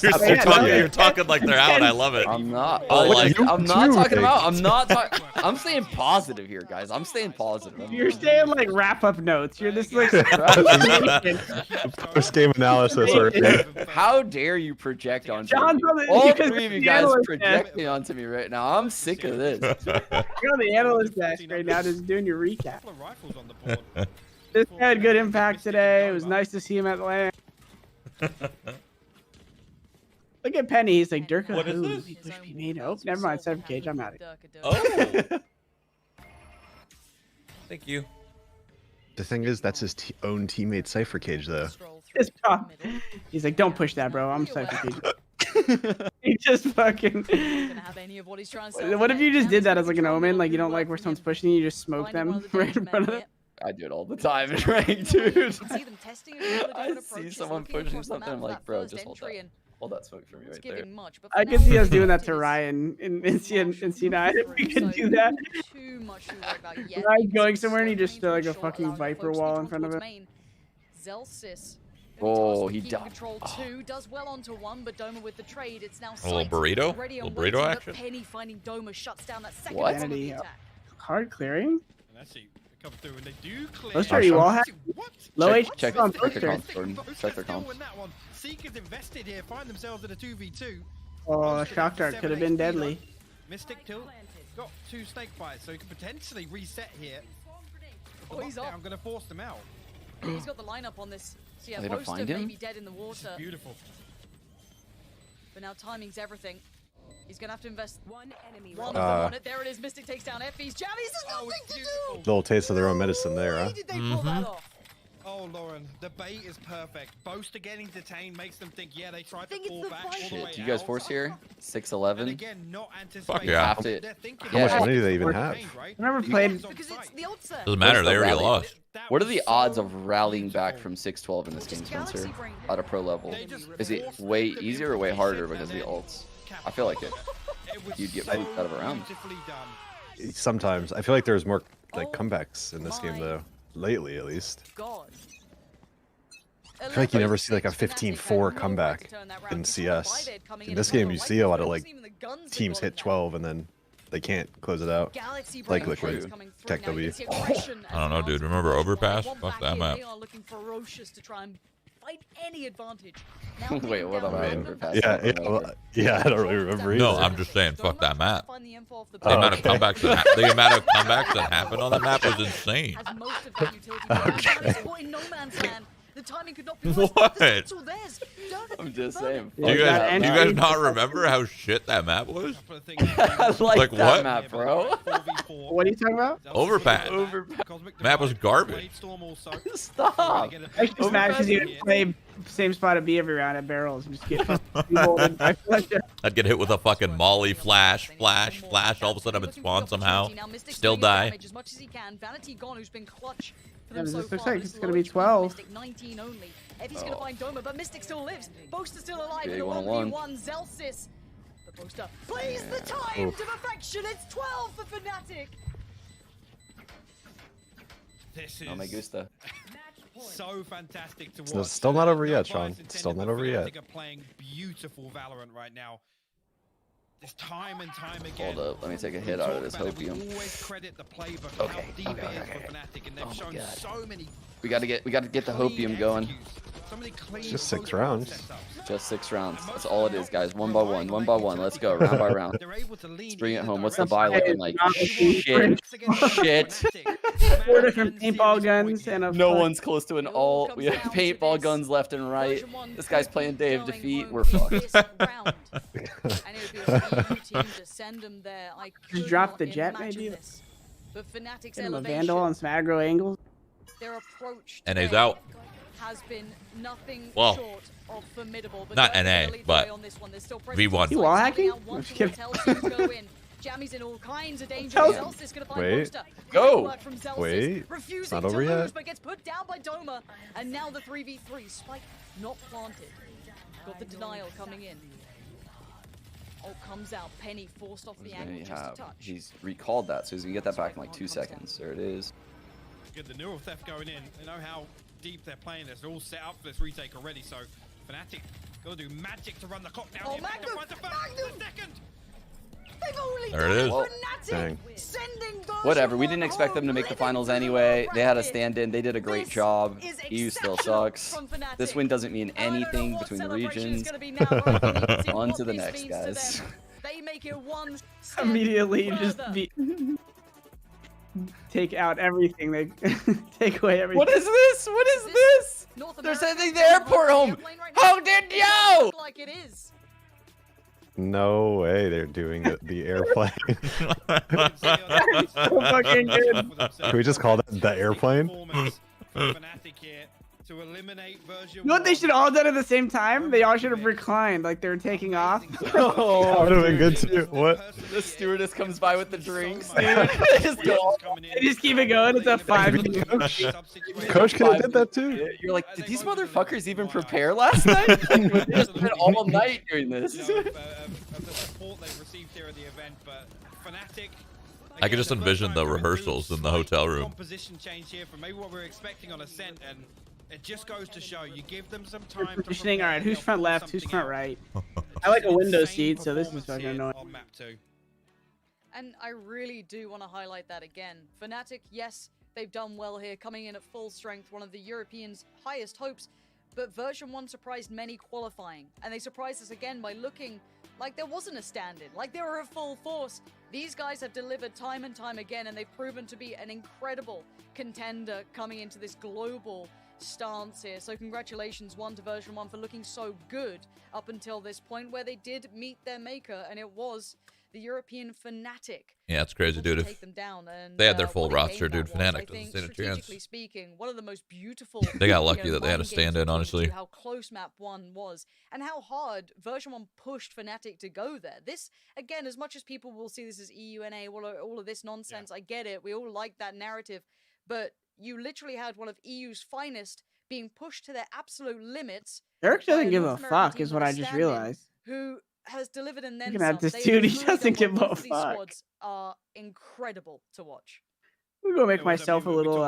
You're talking like they're out. I love it. I'm not. Oh, like, I'm not talking about. I'm not talking. I'm staying positive here, guys. I'm staying positive. You're saying like wrap-up notes. You're this like Post-game analysis. How dare you project onto John's me? on the, All three of you guys projecting onto me right now. I'm sick of this. You're on the analyst desk right now, just doing your recap. This guy had good impact today. It was nice to see him at land. Look at Penny. He's like, Durka, what is who? this? He pushed me made. Oh, never mind. 7 cage. I'm out of here. Oh. Thank you. The thing is, that's his own teammate Cypher Cage, though. It's tough. He's like, don't push that, bro. I'm Cypher Cage. He just fucking. What if you just did that as like an omen? Like you don't like where someone's pushing you, you just smoke them right in front of them? I do it all the time in rank, dude. I see someone pushing something. I'm like, bro, just hold that. Hold that smoke for me right there. I could see us doing that to Ryan in C9 if we could do that. Ryan going somewhere and he just throw like a fucking Viper wall in front of him. Oh, he died. Does well onto one, but Doma with the trade. It's now A little burrito? A little burrito action? Penny finding Doma shuts down that second What? Hard clearing? Come through and they do clear. Let's try you all have low H. Check their comps, Jordan. Check their comps. Seekers invested here, find themselves in a 2v2. Oh, shock dart could have been deadly. Mystic tilt got 2 snake bites, so he could potentially reset here. Oh, he's up. I'm gonna force them out. He's got the lineup on this. So yeah, They don't most find of him? maybe dead in the water. Beautiful. But now timing's everything. He's gonna have to invest One enemy. one of them on it. There it is. Mystic takes down Effie's Jammies. There's nothing to do. Little taste of their own medicine there, huh? Why did they pull that off? Oh, Lauren, the bait is perfect. Boaster getting detained makes them think, yeah, they tried to Think it's pull the back fight. all the Shit, way do you guys out. force here? And 6-11. again, not anticipating. yeah. Have to- They're thinking How much Yeah. money do they even have? I remember playing. Because it's the odds there. Doesn't matter. What's the They already rally? lost. What are the odds of rallying back from 6-12 in this game, Spencer? At a pro level, is it way easier or way harder because of the ults? I feel like you'd get moved out of a round. Sometimes. I feel like there's more like comebacks in this game, though. Lately, at least. God. I feel like you never see like a 15-4 comeback in CS. In this game, you see a lot of like teams hit 12 and then they can't close it out. Like Liquid, Tech W. I don't know, dude. Remember Overpass? Fuck that map. They are looking ferocious to try and fight any advantage. Wait, what about Overpass? Yeah, I don't really remember either. No, I'm just saying, fuck that map. The Oh, amount of okay. comebacks that the amount of comebacks that happened on the map was insane. The timing could not be What? I'm just saying. Do you guys not remember how shit that map was? I like Like that what? map, bro. What are you talking about? Overpass. Map was garbage. Stop. Actually, it's mad because you play same spot at B every round at barrels and just get fucking molded. I feel like I'd get hit with a fucking molly, flash. All of a sudden, I'm in spawn somehow. Still die. As much as he can. Vanity gone, who's been clutch for Yeah, them so this looks far. like This it's gonna be Low HP 12. Mystic, 19 only. Effie's gonna find Doma, but Mystic still lives. Boaster's still alive. Big In a 1-on-1. 1v1, Zelsis. But Boaster plays the time to perfection. It's 12 for FNATIC. This is Oh, my gusta. so fantastic to It's watch. still not over yet, No Sean. bias It's still intended, not but over yet. FNATIC are playing beautiful Valorant right now. There's time and time again. Hold up, let me take a hit out of this We hopium. always credit the playbook Okay, how deep okay, it is okay. for FNATIC, and they've Oh my shown God. so many. We gotta get the hopium going. It's just 6 rounds. Just 6 rounds. That's all it is, guys. One by one. Let's go, round by round. Let's bring it home. What's the buy looking like? Shit. Shit. 4 different paintball guns and a No one's close to an ult. We have paintball guns left and right. This guy's playing Day of Defeat. We're fucked. Just drop the jet, maybe? Get him a Vandal on some aggro angles. Their approach NA's today out. has been nothing Well, short of formidable. But not don't NA, really but play on this one. There's still V1. You wall hacking? One I'm just towards kidding. Hellsing's go in. Jammy's in all kinds of danger. Tell- Zelsis gonna find Wait. Boaster. Go. Great work from Zelsis. Wait. Refusing It's not to over lose, yet. but gets put down by Doma. And now the 3v3. Spike not planted. Got the denial coming in. Oh, comes out. Penny forced off the angle just a touch. He's recalled that, so he's gonna get that back in like 2 seconds. There it is. Get the neural theft going in. They know how deep they're playing this. They're all set up for this retake already. So FNATIC gotta do magic to run the clock down. Oh, here. Magnum! Finds the first, the second. There it is. Well, dang. whatever. We didn't expect them to make the finals anyway. They had a stand-in. They did a great job. EU still sucks. This win doesn't mean anything between the regions. On to the next, guys. They make it one Immediately just take out everything. They take away everything. What is this? What is this? They're sending the airport home. How did you? Like it is. No way they're doing the airplane. So fucking good. Can we just call that the airplane? To eliminate version You know what they should all done at the same time? They all should have reclined like they were taking off. Oh, that would have been good too. What? The stewardess comes by with the drinks, dude. They just go. They just keep it going. It's a 5 minute. Coach could have did that too. You're like, did these motherfuckers even prepare last night? They just spent all night doing this. I could just envision the rehearsals in the hotel room. Composition change here from maybe what we were expecting on Ascent, and it just goes to show you give them some time. Positioning. All right, who's front left? Who's front right? I like a window seat, so this is fucking annoying. On map 2. And I really do want to highlight that again. FNATIC, yes, they've done well here, coming in at full strength, one of the Europeans' highest hopes. But version 1 surprised many qualifying, and they surprised us again by looking like there wasn't a stand-in, like they were a full force. These guys have delivered time and time again, and they've proven to be an incredible contender coming into this global stance here. So congratulations, to version 1 for looking so good up until this point, where they did meet their maker, and it was the European FNATIC. Yeah, it's crazy, dude. If they had their full roster, dude, FNATIC doesn't stand a chance. Speaking, one of the most beautiful. They got lucky that they had a stand-in, honestly. How close map 1 was, and how hard version 1 pushed FNATIC to go there. This, again, as much as people will see this as EUNA, all of this nonsense, I get it. We all like that narrative, but you literally had one of EU's finest being pushed to their absolute limits. Eric doesn't give a fuck, is what I just realized. Who has delivered and then Looking at some. this dude, he doesn't give a These fuck. squads are incredible to watch. I'm gonna make myself a little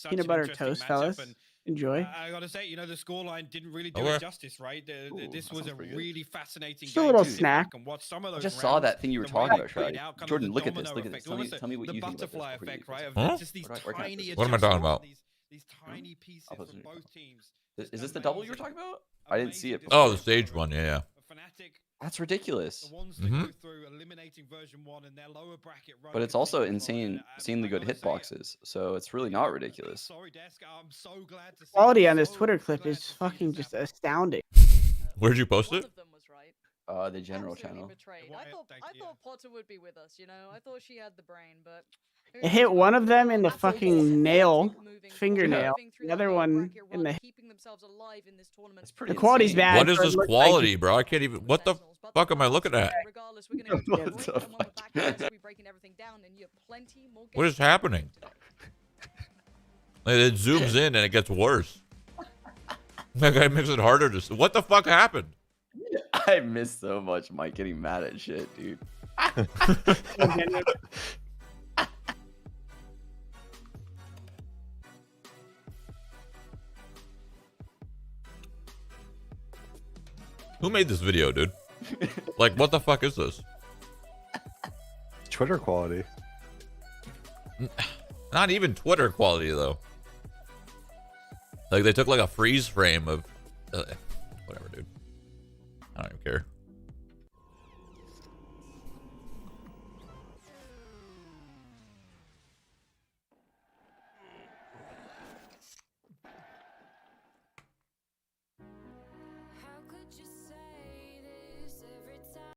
peanut butter toast, fellas. Enjoy. I gotta say, the scoreline didn't really do it justice, right? This was a really fascinating Just a little snack. I just saw that thing you were talking about, Shroud. Jordan, look at this. Look at this. Tell me what you think about this. Effect, right? Huh? Just these tiny What am I talking about? These tiny pieces from both teams. Is this the double you were talking about? I didn't see it. Oh, the stage one, yeah. That's ridiculous. The ones that go through eliminating version 1 and their lower bracket. But it's also insanely good hitboxes, so it's really not ridiculous. Sorry, Desk. I'm so glad to see Quality on this Twitter clip is fucking just astounding. Where'd you post it? The general channel. I thought Potter would be with us, I thought she had the brain, but It hit one of them in the fucking fingernail. The other one in the. The quality's bad. What is this quality, bro? I can't even. What the fuck am I looking at? What is happening? Like, it zooms in and it gets worse. That guy makes it harder to. What the fuck happened? I miss so much Mike getting mad at shit, dude. Who made this video, dude? Like, what the fuck is this? Twitter quality. Not even Twitter quality, though. Like, they took like a freeze frame of whatever, dude.